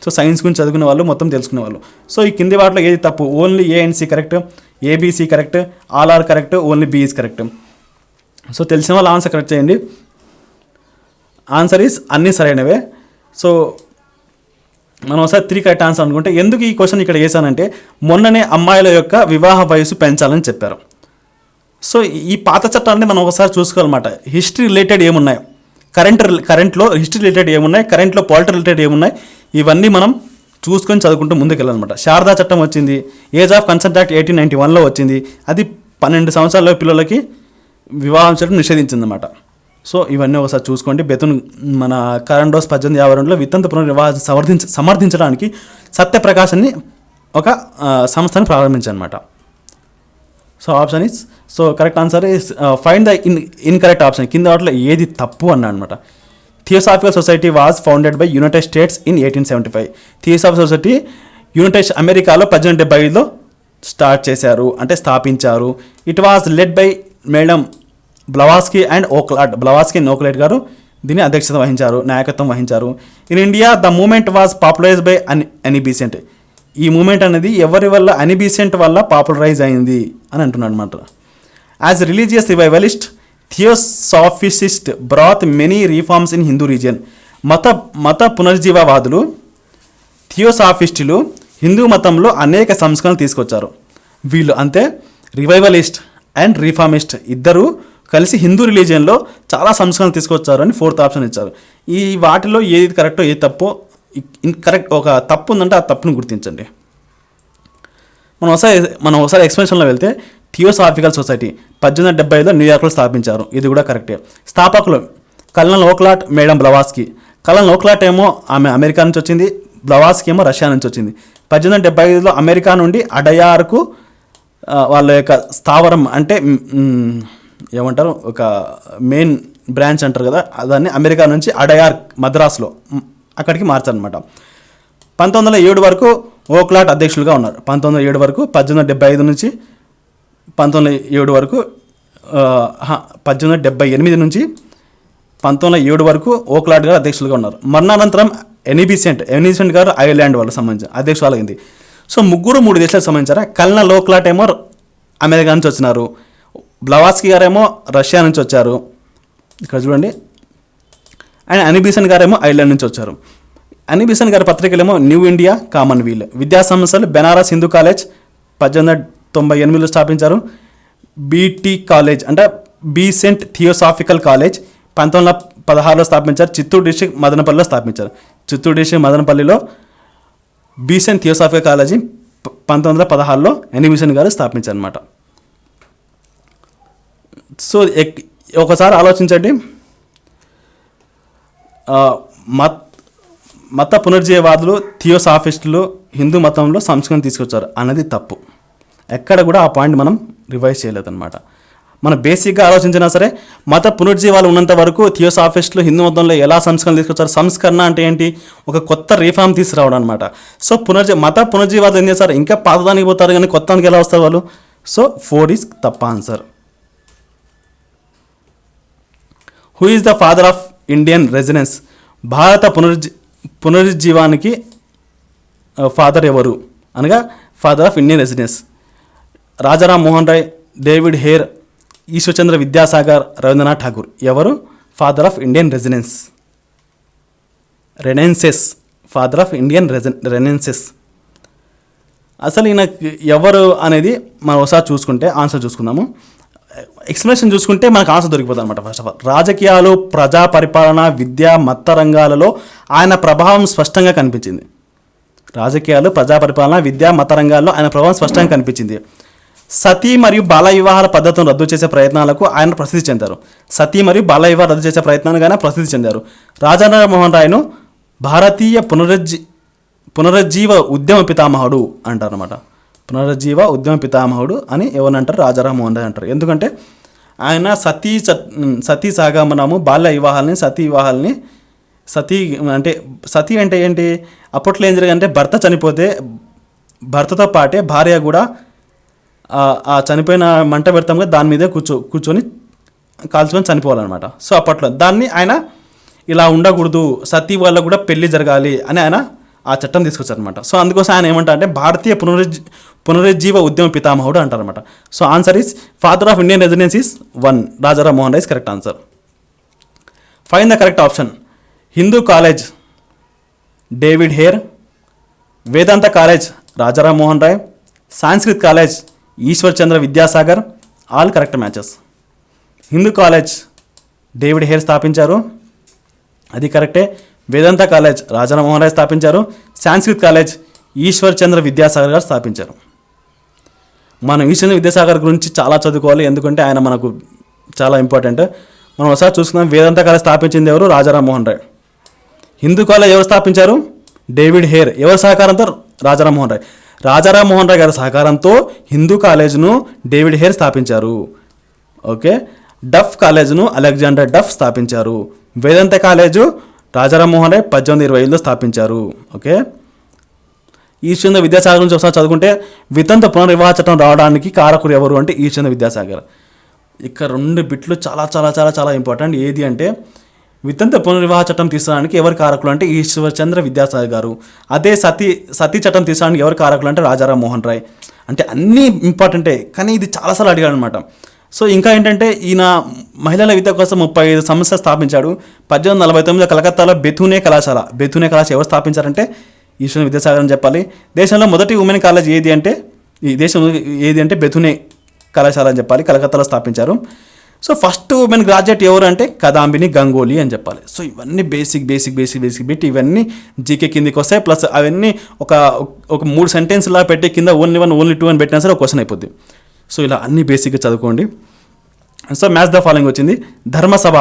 సో సైన్స్ గురించి చదువుకునే వాళ్ళు మొత్తం తెలుసుకునేవాళ్ళు. సో ఈ కింది వాటిలో ఏది తప్పు? Only A and C correct, ABC correct, all are correct, only B is correct. So తెలిసిన వాళ్ళు ఆన్సర్ కరెక్ట్ చేయండి. ఆన్సర్ ఈస్ అన్నీ సరైనవే. సో మనం ఒకసారి 3 కరెక్ట్ ఆన్సర్ అనుకుంటే, ఎందుకు ఈ క్వశ్చన్ ఇక్కడ వేసానంటే మొన్ననే అమ్మాయిల యొక్క వివాహ వయసు పెంచాలని చెప్పారు. సో ఈ పాత చట్టాన్ని మనం ఒకసారి చూసుకోవాలన్నమాట. హిస్టరీ రిలేటెడ్ ఏమున్నాయి, కరెంట్లో హిస్టరీ రిలేటెడ్ ఏమున్నాయి, కరెంట్లో పాలిటీ రిలేటెడ్ ఏమున్నాయి, ఇవన్నీ మనం చూసుకొని చదువుకుంటూ ముందుకు వెళ్ళాలన్నమాట. శారదా చట్టం వచ్చింది, ఏజ్ ఆఫ్ కన్సెంట్ యాక్ట్ 1891లో వచ్చింది. అది 12 సంవత్సరాల పిల్లలకి వివాహం చేయడం నిషేధించిందన్నమాట. సో ఇవన్నీ ఒకసారి చూసుకోండి. బెథూన్ మన కరెండోస్ 1852లో వితంతు పునర్వివాహ సమర్థించడానికి సత్యప్రకాశాన్ని ఒక సంస్థని ప్రారంభించారన్నమాట. So option is so correct answer is find the incorrect option. కింద వాటిలో ఏది తప్పు అన్నా అనమాట. Theosophical society was founded by United States in 1875. Theosophical society అమెరికాలో 1875లో స్టార్ట్ చేశారు, అంటే స్థాపించారు. It was led by madam Blavatsky and ఓక్లాట్ గారు దీని అధ్యక్షత వహించారు, నాయకత్వం వహించారు. In India the movement was popularise by Annie Besant. ఈ మూమెంట్ అనేది ఎవరి వల్ల, అని బీసెంట్ వల్ల పాపులరైజ్ అయింది అని అంటున్నాడు అనమాట. As religious revivalist theosophist brought many reforms in Hindu religion. మత పునర్జీవవాదులు, థియోసాఫిస్టులు హిందూ మతంలో అనేక సంస్కరణలు తీసుకొచ్చారు. వీళ్ళు అంతే రివైవలిస్ట్ అండ్ రిఫార్మిస్ట్ ఇద్దరు కలిసి హిందూ రిలీజియన్లో చాలా సంస్కరణలు తీసుకొచ్చారు అని 4th ఆప్షన్ ఇచ్చారు. ఈ వాటిలో ఏది కరెక్టో ఏది తప్పో, ఇన్కరెక్ట్ ఒక తప్పు ఉందంటే ఆ తప్పును గుర్తించండి. మనం ఒకసారి ఎక్స్ప్లెనేషన్లో వెళ్తే థియోసాఫికల్ సొసైటీ 1875లో న్యూయార్క్లో స్థాపించారు. ఇది కూడా కరెక్టే. స్థాపకులు కల్నల్ ఓక్లాట్, మేడం బ్లవాస్కీ. కల్నల్ ఓక్లాట్ ఏమో ఆమె అమెరికా నుంచి వచ్చింది, బ్లవాస్కీ ఏమో రష్యా నుంచి వచ్చింది. 1875లో అమెరికా నుండి అడయార్కు వాళ్ళ యొక్క స్థావరం అంటే ఏమంటారు, ఒక మెయిన్ బ్రాంచ్ అంటారు కదా, దాన్ని అమెరికా నుంచి అడయార్ మద్రాసులో అక్కడికి మార్చారనమాట. 1907 వరకు ఓక్లాట్ అధ్యక్షులుగా ఉన్నారు. 1907 వరకు, 1875 నుంచి 1907 వరకు, 1878 నుంచి 1907 వరకు ఓక్లాట్ గారు అధ్యక్షులుగా ఉన్నారు. మరణానంతరం ఎనీబిసెంట్ గారు ఐర్లాండ్ వాళ్ళకి సంబంధించి అధ్యక్షులు అయింది. సో ముగ్గురు 3 దేశాలకు సంబంధించారా. కల్నల్ ఓక్లాట్ ఏమో అమెరికా నుంచి వచ్చినారు, బ్లవాస్కీ గారేమో రష్యా నుంచి వచ్చారు, ఇక్కడ చూడండి. అండ్ అనిబిసెంట్ గారేమో ఐర్లాండ్ నుంచి వచ్చారు. అనిబిసెంట్ గారి పత్రికలేమో న్యూ ఇండియా, కామన్వీల్. విద్యా సంస్థలు బెనారస్ హిందూ కాలేజ్ 1898లో స్థాపించారు. బీటీ కాలేజ్ అంటే బీసెంట్ థియోసాఫికల్ కాలేజ్ 1916లో స్థాపించారు. చిత్తూరు డిస్ట్రిక్ట్ మదనపల్లిలో స్థాపించారు. చిత్తూరు డిస్ట్రిక్ట్ మదనపల్లిలో బీసెంట్ థియోసాఫికల్ కాలేజీ 1916లో ఎనిబిసెంట్ గారు స్థాపించారు అనమాట. సో ఒకసారి ఆలోచించండి, మత పునర్జీవవాదులు, థియోసాఫిస్టులు హిందూ మతంలో సంస్కరణ తీసుకొచ్చారు అన్నది తప్పు. ఎక్కడ కూడా ఆ పాయింట్ మనం రివైజ్ చేయలేదన్నమాట. మనం బేసిక్గా ఆలోచించినా సరే మత పునర్జీవాలు ఉన్నంత వరకు థియోసాఫిస్టులు హిందూ మతంలో ఎలా సంస్కరణ తీసుకొచ్చారు. సంస్కరణ అంటే ఏంటి, ఒక కొత్త రీఫార్మ్ తీసుకురావడం అనమాట. సో మత పునర్జీవాలు ఏం చేస్తారు, ఇంకా పాతదానికి పోతారు కానీ కొత్తానికి ఎలా వస్తారు వాళ్ళు. సో 4 ఈజ్ తప్ప answer. Who is the father of Indian renaissance. భారత పునరుజ్జీవానికి ఫాదర్ ఎవరు అనగా father of Indian renaissance. Rajaram Mohan Roy, David Hare, Ishwarchandra Vidyasagar, Rabindranath Tagore. ఎవరు father of Indian renaissance, father of Indian renaissance. అసలు ఈయన ఎవరు అనేది మనం ఒకసారి చూసుకుంటే ఆన్సర్ చూసుకుందాము. ఎక్స్ప్లెనేషన్ చూసుకుంటే మనకు ఆన్సర్ దొరికిపోతుంది అనమాట. ఫస్ట్ ఆఫ్ ఆల్ రాజకీయాలు, ప్రజా పరిపాలన, విద్య, మత రంగాలలో ఆయన ప్రభావం స్పష్టంగా కనిపించింది. రాజకీయాలు, ప్రజా పరిపాలన, విద్య, మత రంగాల్లో ఆయన ప్రభావం స్పష్టంగా కనిపించింది. సతీ మరియు బాల వివాహాల పద్ధతులను రద్దు చేసే ప్రయత్నాలకు ఆయన ప్రసిద్ధి చెందారు. సతీ మరియు బాల వివాహాలు రద్దు చేసే ప్రయత్నానికి ఆయన ప్రసిద్ధి చెందారు. రాజారాం మోహన్ రాయ్ను భారతీయ పునరుజ్జీవ ఉద్యమ పితామహుడు అంటారన్నమాట. పునరుజ్జీవ ఉద్యమ పితామహుడు అని ఎవరిని అంటారు, రాజారాం మోహన్ రాయ్ అంటారు. ఎందుకంటే ఆయన సతీ సాగమనము, బాల్య వివాహాలని, సతీ అంటే ఏంటి, అప్పట్లో ఏం జరిగిందంటే భర్త చనిపోతే భర్తతో పాటే భార్య కూడా ఆ చనిపోయిన మంట పెడతాం కదా దాని మీదే కూర్చొని కాల్చుకొని చనిపోవాలన్నమాట. సో అప్పట్లో దాన్ని ఆయన ఇలా ఉండకూడదు, సతీ వాళ్ళకు కూడా పెళ్లి జరగాలి అని ఆయన ఆ చట్టం తీసుకొచ్చారనమాట. సో అందుకోసం ఆయన ఏమంటారంటే భారతీయ పునరుజ్జీవ ఉద్యమ పితామహుడు అంటారనమాట. So answer is father of Indian residence is 1. Raja Ram Mohan Roy correct answer. Find the correct option. Hindu College David Hare, Vedanta College Raja Ram Mohan Roy, Sanskrit College Ishwar Chandra Vidyasagar. All correct matches. Hindu College David Hare స్థాపించారు, అది కరెక్టే. వేదాంత కాలేజ్ రాజారాం మోహన్ రాయ్ స్థాపించారు. సాంస్కృత్ కాలేజ్ ఈశ్వర్ చంద్ర విద్యాసాగర్ గారు స్థాపించారు. మనం ఈశ్వర్ విద్యాసాగర్ గురించి చాలా చదువుకోవాలి, ఎందుకంటే ఆయన మనకు చాలా ఇంపార్టెంట్. మనం ఒకసారి చూసుకుందాం. వేదాంత కాలేజ్ స్థాపించింది ఎవరు, రాజారాం మోహన్ రాయ్. హిందూ కాలేజ్ ఎవరు స్థాపించారు, డేవిడ్ హేర్. ఎవరి సహకారంతో, రాజారాం మోహన్ రాయ్. రాజారాం మోహన్ రాయ్ గారి సహకారంతో హిందూ కాలేజ్ను డేవిడ్ హేర్ స్థాపించారు. ఓకే. డఫ్ కాలేజ్ను అలెగ్జాండర్ డఫ్ స్థాపించారు. వేదాంత కాలేజు రాజారాం మోహన్ రాయ్ 1825లో స్థాపించారు. ఓకే. ఈశ్వర్ విద్యాసాగర్ నుంచి ఒకసారి చదువుకుంటే వితంత పునర్వివాహ చట్టం రావడానికి కారకుడు ఎవరు అంటే ఈశ్వర్ విద్యాసాగర్. ఇక్కడ 2 బిట్లు చాలా చాలా చాలా చాలా ఇంపార్టెంట్. ఏది అంటే వితంతు పునర్వివాహ చట్టం తీసుకురావడానికి ఎవరు కారకులు అంటే ఈశ్వర్చంద్ర విద్యాసాగర్ గారు. అదే సతీ చట్టం తీసుకురావడానికి ఎవరు కారకులు అంటే రాజారాం మోహన్ రాయ్. అంటే అన్నీ ఇంపార్టెంటే, కానీ ఇది చాలాసార్లు అడిగాడు అనమాట. సో ఇంకా ఏంటంటే ఈయన మహిళల విద్య కోసం 35 సంస్థలు స్థాపించాడు. 1849 కలకత్తాలో బెథునే కళాశాల ఎవరు స్థాపించారంటే ఈశ్వర్ విద్యాసాగర్ అని చెప్పాలి. దేశంలో మొదటి ఉమెన్ కాలేజ్ ఏది అంటే బెథునే కళాశాల అని చెప్పాలి, కలకత్తాలో స్థాపించారు. సో ఫస్ట్ ఉమెన్ గ్రాడ్యుయేట్ ఎవరు అంటే కదాంబిని గంగోలీ అని చెప్పాలి. సో ఇవన్నీ బేసిక్ పెట్టి ఇవన్నీ జీకే కిందికి వస్తాయి. ప్లస్ అవన్నీ ఒక 3 సెంటెన్స్లా పెట్టి కింద ఓన్లీ 1 ఓన్లీ 2 అని పెట్టినా సరే ఒక క్వశ్చన్ అయిపోద్ది. సో ఇలా అన్ని బేసిక్గా చదువుకోండి. సో మ్యాథ్స్ ద ఫాలోయింగ్ వచ్చింది. Dharma Sabha,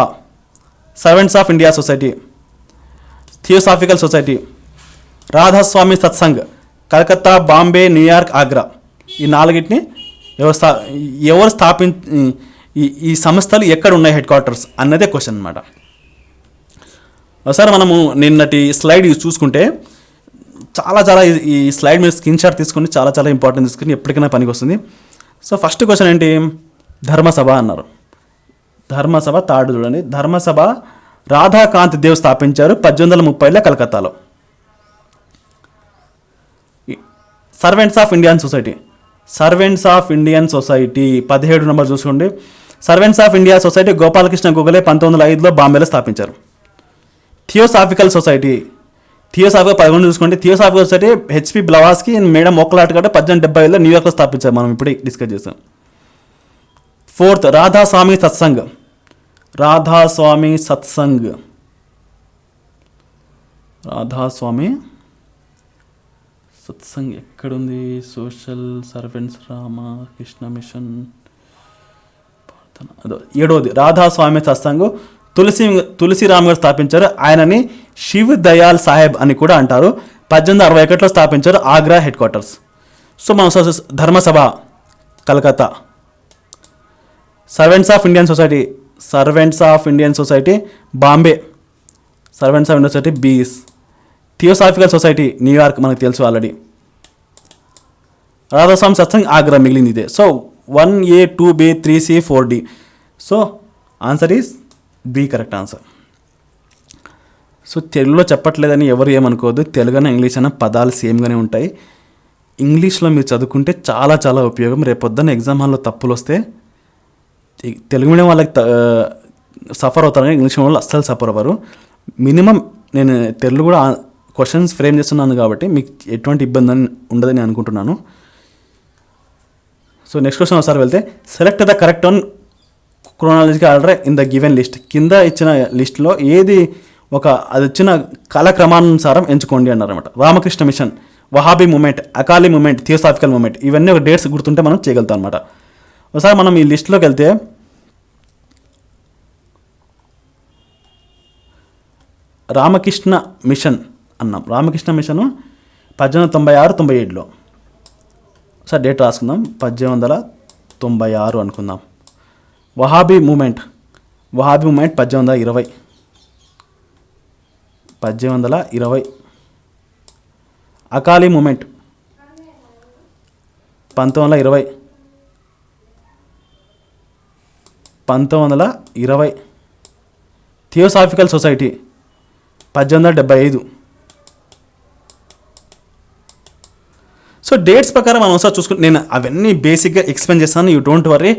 servants of India society, theosophical society, Radhaswami satsang, Calcutta, Bombay, New York, Agra. ఈ 4టిని ఎవరు ఈ సంస్థలు ఎక్కడ ఉన్నాయి హెడ్ క్వార్టర్స్ అన్నదే క్వశ్చన్ అనమాట. ఒకసారి మనము నిన్నటి స్లైడ్ చూసుకుంటే చాలా ఈ స్లైడ్ మీద స్క్రీన్ షాట్ తీసుకుని చాలా ఇంపార్టెంట్ తీసుకుని ఎప్పటికైనా పనికి వస్తుంది. సో ఫస్ట్ క్వశ్చన్ ఏంటి? ధర్మసభ అన్నారు. ధర్మసభ థర్డ్ చూడండి. ధర్మసభ రాధాకాంత్ దేవ్ స్థాపించారు 1830లో కలకత్తాలో. Servants of Indian society 17 number చూసుకోండి. Servants of India society Gopalakrishna Gokhale 1905లో బాంబేలో స్థాపించారు. థియోసాఫికల్ సొసైటీ 11 చూసుకోండి. Theosophical society HP Blavatsky madam మొక్కలాటగాడ 1870లో న్యూయార్క్లో స్థాపించారు. మనం ఇప్పుడే డిస్కస్ చేస్తాం. 4th రాధాస్వామి సత్సంగ్ ఎక్కడుంది? సోషల్ సర్వెంట్స్ రామకృష్ణ మిషన్ 7వది రాధాస్వామి సత్సంగ్ తులసిరామ్ గారు స్థాపించారు. ఆయనని శివ్ దయాల్ సాహెబ్ అని కూడా అంటారు. 1861లో స్థాపించారు, ఆగ్రా హెడ్ క్వార్టర్స్. సో మనం Dharmasabha Calcutta. Servants of Indian society Bombay, బీస్. థియోసాఫికల్ సొసైటీ న్యూయార్క్ మనకు తెలుసు ఆల్రెడీ. రాధాస్వామి సత్సంగ్ ఆగ్రా, మిగిలింది ఇదే. So 1A 2B 3C 4D. So answer is B correct answer. So తెలుగులో చెప్పట్లేదని ఎవరు ఏమనుకోవద్దు, తెలుగు అయినా ఇంగ్లీష్ అయినా పదాలు సేమ్గానే ఉంటాయి. ఇంగ్లీష్లో మీరు చదువుకుంటే చాలా ఉపయోగం. రేపొద్దున ఎగ్జామ్ హాల్లో తప్పులు వస్తే తెలుగు మీడియం వాళ్ళకి సఫర్ అవుతారు, కానీ ఇంగ్లీష్ మీడియం వాళ్ళు అస్సలు సఫర్ అవ్వరు. మినిమం నేను తెలుగు కూడా క్వశ్చన్స్ ఫ్రేమ్ చేస్తున్నాను కాబట్టి మీకు ఎటువంటి ఇబ్బంది ఉండదని అనుకుంటున్నాను. సో నెక్స్ట్ క్వశ్చన్ ఒకసారి వెళ్తే, select the correct one chronological order in the given list. కింద ఇచ్చిన లిస్ట్లో ఏది అది వచ్చిన కాలక్రమానుసారం ఎంచుకోండి అన్నారన్నమాట. Ramakrishna mission, Wahabi movement, Akali movement, theosophical movement. ఇవన్నీ ఒక డేట్స్ గుర్తుంటే మనం చేయగలుగుతాం అనమాట. ఒకసారి మనం ఈ లిస్టులోకి వెళ్తే రామకృష్ణ మిషన్ అన్నాం. రామకృష్ణ మిషన్ 1896-97లో. సార్ డేట్ రాసుకుందాం, 1896 అనుకుందాం. Wahabi movement 1820. Akali movement 1920. Theosophical Society 1875. So dates ప్రకారం మనం ఒకసారి చూసుకుంటే, నేను అవన్నీ బేసిక్గా ఎక్స్ప్లెయిన్ చేస్తాను, యూ డోంట్ వర్రీ.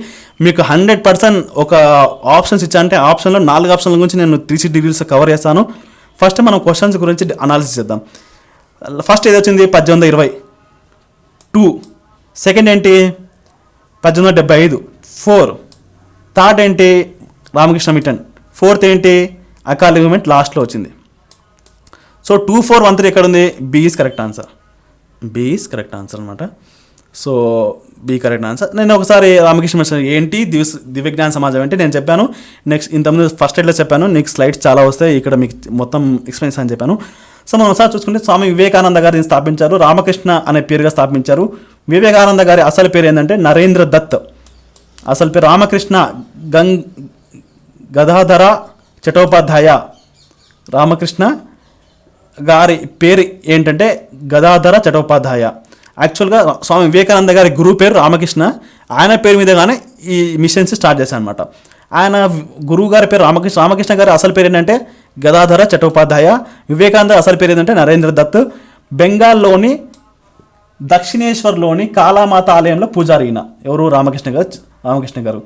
మీకు 100% ఒక ఆప్షన్స్ ఇచ్చానంటే ఆప్షన్లో 4 ఆప్షన్ల గురించి నేను 360 degrees కవర్ చేస్తాను. ఫస్ట్ మనం క్వశ్చన్స్ గురించి అనాలిసిస్ చేద్దాం. ఫస్ట్ ఏది వచ్చింది? 1820. 2. సెకండ్ ఏంటి? 1875. 4. థర్డ్ ఏంటి? రామకృష్ణ మిషన్. 4th ఏంటి? అకాలీ మూమెంట్ లాస్ట్లో వచ్చింది. సో 2, 4, 1, 3 ఎక్కడ ఉంది? బి ఈజ్ కరెక్ట్ ఆన్సర్ అనమాట. So B correct answer. నేను ఒకసారి రామకృష్ణ మిషన్ ఏంటి, దివ్యజ్ఞాన సమాజం ఏంటి నేను చెప్పాను. నెక్స్ట్ ఇంతకుముందు ఫస్ట్ ఎయిడ్లో చెప్పాను, నెక్స్ట్ స్లైడ్స్ చాలా వస్తాయి, ఇక్కడ మీకు మొత్తం ఎక్స్ప్లెయిన్స్ అని చెప్పాను. సో మనం ఒకసారి చూసుకుంటే, స్వామి వివేకానంద గారు దీన్ని స్థాపించారు. రామకృష్ణ అనే పేరుగా స్థాపించారు. వివేకానంద గారి అసలు పేరు ఏంటంటే నరేంద్ర దత్. అసలు పేరు రామకృష్ణ గదాధర చటోపాధ్యాయ. రామకృష్ణ గారి పేరు ఏంటంటే గదాధర చటోపాధ్యాయ. యాక్చువల్గా స్వామి వివేకానంద గారి గురువు పేరు రామకృష్ణ. ఆయన పేరు మీదగానే ఈ మిషన్స్ స్టార్ట్ చేశాను అనమాట. ఆయన గురువు గారి పేరు రామకృష్ణ గారి అసలు పేరు ఏంటంటే గదాధర చట్టోపాధ్యాయ. వివేకానంద అసలు పేరు ఏంటంటే నరేంద్ర దత్. బెంగాల్లోని దక్షిణేశ్వర్లోని కాళామాత ఆలయంలో పూజారి ఈయన. ఎవరు? రామకృష్ణ గారు.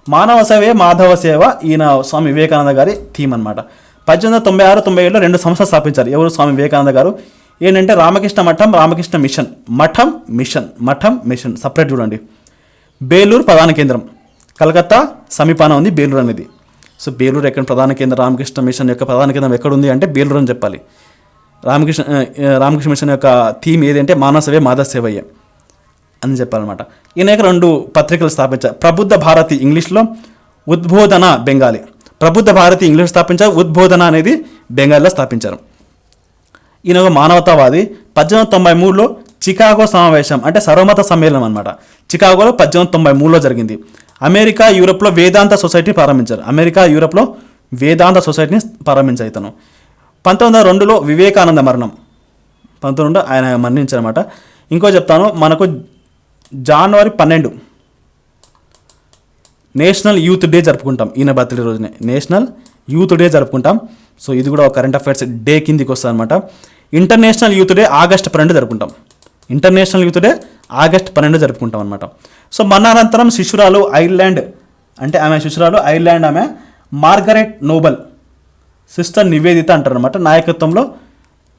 మానవ సేవే మాధవ సేవ ఈయన స్వామి వివేకానంద గారి థీమ్ అనమాట. 1896-97లో 2 సంస్థలు స్థాపించారు. ఎవరు? స్వామి వివేకానంద గారు. ఏంటంటే రామకృష్ణ మఠం, రామకృష్ణ మిషన్. మఠం మిషన్ సపరేట్ చూడండి. బేలూరు ప్రధాన కేంద్రం, కలకత్తా సమీపాన ఉంది బేలూరు అనేది. సో బేలూరు ఎక్కడ ప్రధాన కేంద్రం? రామకృష్ణ మిషన్ యొక్క ప్రధాన కేంద్రం ఎక్కడ ఉంది అంటే బేలూరు అని చెప్పాలి. రామకృష్ణ మిషన్ యొక్క థీమ్ ఏదంటే మానవ సేవే మాధవ సేవయ్య అని చెప్పాలన్నమాట. ఈయన 2 పత్రికలు స్థాపించారు. ప్రబుద్ధ భారతి ఇంగ్లీష్లో, ఉద్బోధన బెంగాలీ. ప్రబుద్ధ భారతి ఇంగ్లీష్ స్థాపించారు, ఉద్బోధన అనేది బెంగాలీలో స్థాపించారు. ఈయన ఒక మానవతావాది. 1893లో చికాగో సమావేశం అంటే సర్వమత సమ్మేళనం అనమాట. చికాగోలో 1893లో జరిగింది. అమెరికా యూరోప్లో వేదాంత సొసైటీ ప్రారంభించారు. ఇతను 1902లో వివేకానంద మరణం. 1902 ఆయన మరణించారన్నమాట. ఇంకో చెప్తాను, మనకు జనవరి 12 నేషనల్ యూత్ డే జరుపుకుంటాం. ఈయన బర్త్డే రోజునే నేషనల్ యూత్ డే జరుపుకుంటాం. సో ఇది కూడా ఒక కరెంట్ అఫైర్స్ డే కిందికి వస్తుంది అనమాట. ఇంటర్నేషనల్ యూత్ డే ఆగస్టు 12 జరుపుకుంటాం. జరుపుకుంటాం అనమాట. సో మరణానంతరం శిష్యురాలు ఐర్లాండ్ ఆమె మార్గరెట్ నోబెల్ సిస్టర్ నివేదిత అంటారనమాట నాయకత్వంలో.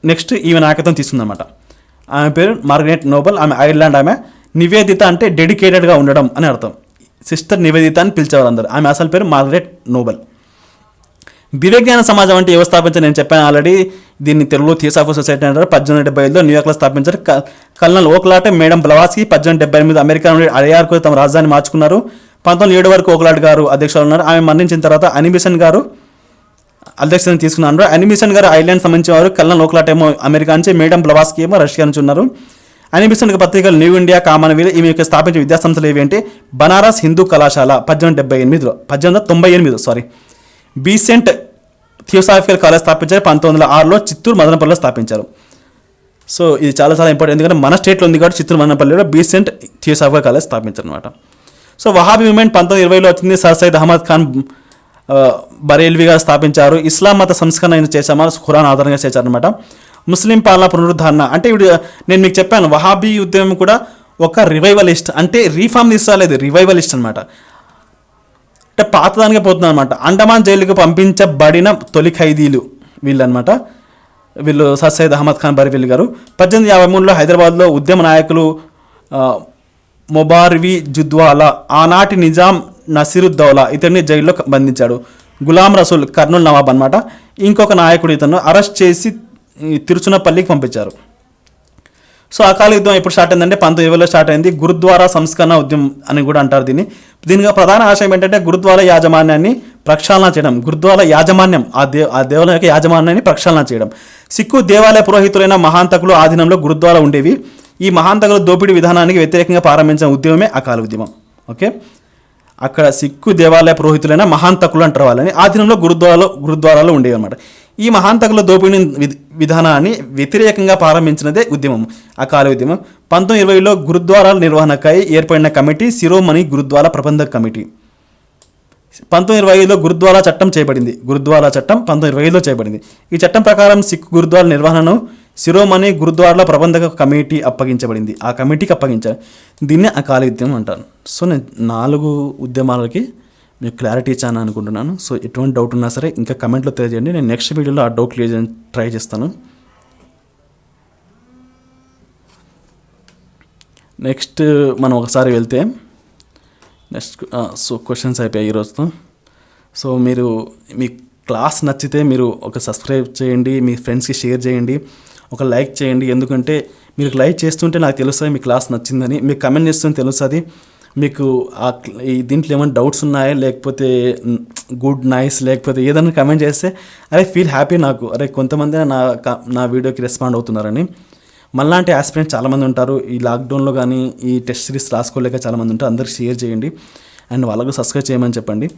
నెక్స్ట్ ఈమె నాయకత్వం తీసుకుందనమాట. ఆమె పేరు మార్గరెట్ నోబెల్. ఆమె ఐర్లాండ్. ఆమె నివేదిత అంటే డెడికేటెడ్గా ఉండడం అని అర్థం. సిస్టర్ నివేదిత అని పిలిచేవారు అందరు. ఆమె అసలు పేరు మార్గరెట్ నోబెల్. దివ్యజ్ఞాన సమాజం అంటే ఎవరు స్థాపించారు? నేను చెప్పాను ఆల్రెడీ. దీన్ని తెలుగులో థియోసాఫికల్ సొసైటీ అంటారు. 1875లో న్యూయార్క్లో స్థాపించారు. కల్నల్ ఓక్లాట్, మేడం బ్లవాస్కీ 1878 అమెరికా నుండి అడయార్కు తమ రాజధాని మార్చుకున్నారు. 1907 వరకు ఓక్లాట్ గారు అధ్యక్షులు ఉన్నారు. ఆమె మరణించిన తర్వాత అనిబిసన్ గారు అధ్యక్షతను తీసుకున్నారు. అనిబిసన్ గారు ఐర్లాండ్ సంబంధించిన వారు. కల్నల్ ఓక్లాట్ ఏమో అమెరికా నుంచి, మేడం బ్లవాస్కీ ఏమో రష్యా నుంచి ఉన్నారు. అనిబిసన్ పత్రికలు న్యూ ఇండియా, కామన్వెల్త్. ఈమె యొక్క స్థాపించిన విద్యాసంస్థలు ఏవి అంటే బనారస్ హిందూ కళాశాల 1898. బీసెంట్ థియోసాఫికల్ కాలేజ్ స్థాపించారు 1906లో. చిత్తూరు మదనపల్లిలో స్థాపించారు. సో ఇది చాలా ఇంపార్టెంట్, ఎందుకంటే మన స్టేట్లో ఉంది కాబట్టి చిత్తూరు మదనపల్లిలో బీసెంట్ థియోసాఫికల్ కాలేజ్ స్థాపించారు అనమాట. సో వహాబీ మూవ్మెంట్ 1920లో వచ్చింది. సర్ సైద్ అహ్మద్ ఖాన్ బరేల్విగా స్థాపించారు. ఇస్లాం మత సంస్కరణ చేశామా ఖురాన్ ఆధారంగా చేశారనమాట. ముస్లిం పాలన పునరుద్ధరణ అంటే ఇప్పుడు నేను మీకు చెప్పాను, వహాబీ ఉద్యమం కూడా ఒక రివైవలిస్ట్ అంటే రీఫార్మ్ తీసుకురాలేదు, రివైవలిస్ట్ అనమాట. అంటే పాతదానికే పోతుంది అనమాట. అండమాన్ జైలుకు పంపించబడిన తొలి ఖైదీలు వీళ్ళనమాట. వీళ్ళు సర్ సైద్ అహ్మద్ ఖాన్ బరేల్వి గారు. 1853లో హైదరాబాద్లో ఉద్యమ నాయకులు మొబార్వి జుద్వాలా, ఆనాటి నిజాం నసీరుద్దౌలా ఇతన్ని జైల్లో బంధించాడు. గులాం రసూల్ కర్నూలు నవాబ్ అనమాట ఇంకొక నాయకుడు. ఇతను అరెస్ట్ చేసి తిరుచునపల్లికి పంపించారు. సో అకాల యుద్ధం ఎప్పుడు స్టార్ట్ అయిందంటే 1920లో స్టార్ట్ అయింది. గురుద్వారా సంస్కరణ ఉద్యమం అని కూడా అంటారు దీన్ని. దీనికి ప్రధాన ఆశయం ఏంటంటే గురుద్వారా యాజమాన్యాన్ని ప్రక్షాళన చేయడం. గురుద్వారా యాజమాన్యం ఆ దేవాలయం యొక్క యాజమాన్యాన్ని ప్రక్షాళన చేయడం. సిక్కు దేవాలయ పురోహితులైన మహాంతకులు ఆధీనంలో గురుద్వారా ఉండేవి. ఈ మహాంతకుల దోపిడీ విధానానికి వ్యతిరేకంగా ప్రారంభించిన ఉద్యమమే అకాల ఉద్యమం. ఓకే, అక్కడ సిక్కు దేవాలయ పురోహితులైన మహాంతకులు అంటారు వాళ్ళని. ఆధీనంలో గురుద్వారాలు ఉండేవి అనమాట. ఈ మహాంతకుల దోపిడీ విధానాన్ని వ్యతిరేకంగా ప్రారంభించినదే ఉద్యమం, అకాల ఉద్యమం. 1920లో గురుద్వారాల నిర్వహణకై ఏర్పడిన కమిటీ శిరోమణి గురుద్వారా ప్రబంధక కమిటీ. 1925లో గురుద్వారా చట్టం 1925లో చేయబడింది. ఈ చట్టం ప్రకారం సిక్కు గురుద్వారా నిర్వహణను శిరోమణి గురుద్వారాల ప్రబంధక కమిటీ అప్పగించబడింది. ఆ కమిటీకి అప్పగించారు. దీన్నే అకాల ఉద్యమం అంటారు. సో నేను 4 ఉద్యమాలకి మీకు క్లారిటీ ఇచ్చాను అనుకుంటున్నాను. సో ఎటువంటి డౌట్ ఉన్నా సరే ఇంకా కమెంట్లో తెలియజేయండి. నేను నెక్స్ట్ వీడియోలో ఆ డౌట్ క్లియర్ చేయడానికి ట్రై చేస్తాను. నెక్స్ట్ మనం ఒకసారి వెళ్తే సో క్వశ్చన్స్ అయిపోయాయి ఈరోజుతో. సో మీరు మీ క్లాస్ నచ్చితే మీరు ఒక సబ్స్క్రైబ్ చేయండి, మీ ఫ్రెండ్స్కి షేర్ చేయండి, ఒక లైక్ చేయండి. ఎందుకంటే మీరు లైక్ చేస్తుంటే నాకు తెలుస్తుంది మీ క్లాస్ నచ్చిందని. మీకు కమెంట్ చేస్తుంటే తెలుస్తుంది మీకు దీంట్లో ఏమైనా డౌట్స్ ఉన్నాయా, లేకపోతే గుడ్ నైస్, లేకపోతే ఏదైనా కమెంట్ చేస్తే అరే ఫీల్ హ్యాపీ నాకు, అరే కొంతమంది నా వీడియోకి రెస్పాండ్ అవుతున్నారని. మళ్ళాంటి ఆస్పిరెంట్స్ చాలామంది ఉంటారు ఈ లాక్డౌన్లో కానీ ఈ టెస్ట్ సిరీస్ రాసుకోలేక చాలామంది ఉంటారు. అందరికి షేర్ చేయండి అండ్ వాళ్ళకు సబ్స్క్రైబ్ చేయమని చెప్పండి.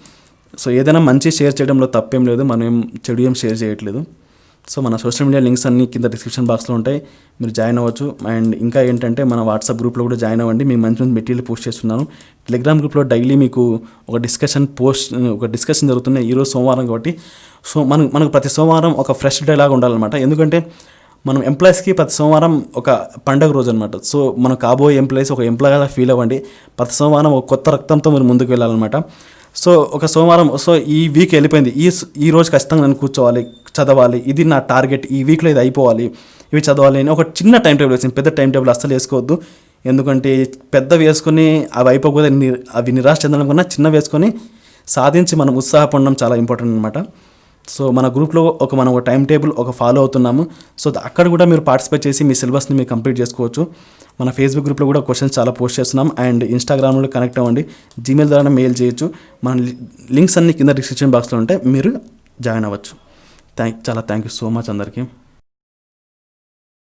సో ఏదైనా మంచి షేర్ చేయడంలో తప్పేం లేదు, మనం చెడు ఏం షేర్ చేయట్లేదు. సో మన సోషల్ మీడియా లింక్స్ అన్నీ కింద డిస్క్రిప్షన్ బాక్స్లో ఉంటాయి, మీరు జాయిన్ అవ్వచ్చు. అండ్ ఇంకా ఏంటంటే మన వాట్సాప్ గ్రూప్లో కూడా జాయిన్ అవ్వండి, మేము మంచి మంచి మెటీరియల్ పోస్ట్ చేస్తున్నాను. టెలిగ్రామ్ గ్రూప్లో డైలీ మీకు ఒక డిస్కషన్ జరుగుతున్నాయి. ఈరోజు సోమవారం కాబట్టి సో మనకు ప్రతి సోమవారం ఒక ఫ్రెష్ డే లాగా ఉండాలన్నమాట. ఎందుకంటే మనం ఎంప్లాయీస్కి ప్రతి సోమవారం ఒక పండగ రోజు అనమాట. సో మనం కాబోయే ఎంప్లాయీస్ ఒక ఎంప్లాయీగా ఫీల్ అవ్వండి. ప్రతి సోమవారం ఒక కొత్త రక్తంతో మీరు ముందుకు వెళ్ళాలన్నమాట. సో ఒక సోమవారం, సో ఈ వీక్ వెళ్ళిపోయింది, ఈ రోజు ఖచ్చితంగా నేను కూర్చోవాలి, చదవాలి, ఇది నా టార్గెట్, ఈ వీక్లో ఇది అయిపోవాలి, ఇవి చదవాలి అని ఒక చిన్న టైం టేబుల్ వేసింది. పెద్ద టైం టేబుల్ అస్సలు వేసుకోవద్దు. ఎందుకంటే పెద్దవి వేసుకొని అవి అయిపోకపోతే అవి నిరాశ చెందడం కన్నా చిన్న వేసుకొని సాధించి మనం ఉత్సాహపడడం చాలా ఇంపార్టెంట్ అనమాట. సో మన గ్రూప్లో మనం ఒక టైం టేబుల్ ఫాలో అవుతున్నాము. సో అక్కడ కూడా మీరు పార్టిసిపేట్ చేసి మీ సిలబస్ని మీరు కంప్లీట్ చేసుకోవచ్చు. మన ఫేస్బుక్ గ్రూప్లో కూడా క్వశ్చన్స్ చాలా పోస్ట్ చేస్తున్నాం. అండ్ ఇన్స్టాగ్రామ్లో కనెక్ట్ అవ్వండి, జీమెయిల్ ద్వారా మెయిల్ చేయొచ్చు. మన లింక్స్ అన్ని కింద డిస్క్రిప్షన్ బాక్స్లో ఉంటాయి, మీరు జాయిన్ అవ్వచ్చు. చాలా థ్యాంక్ యూ సో మచ్ అందరికీ.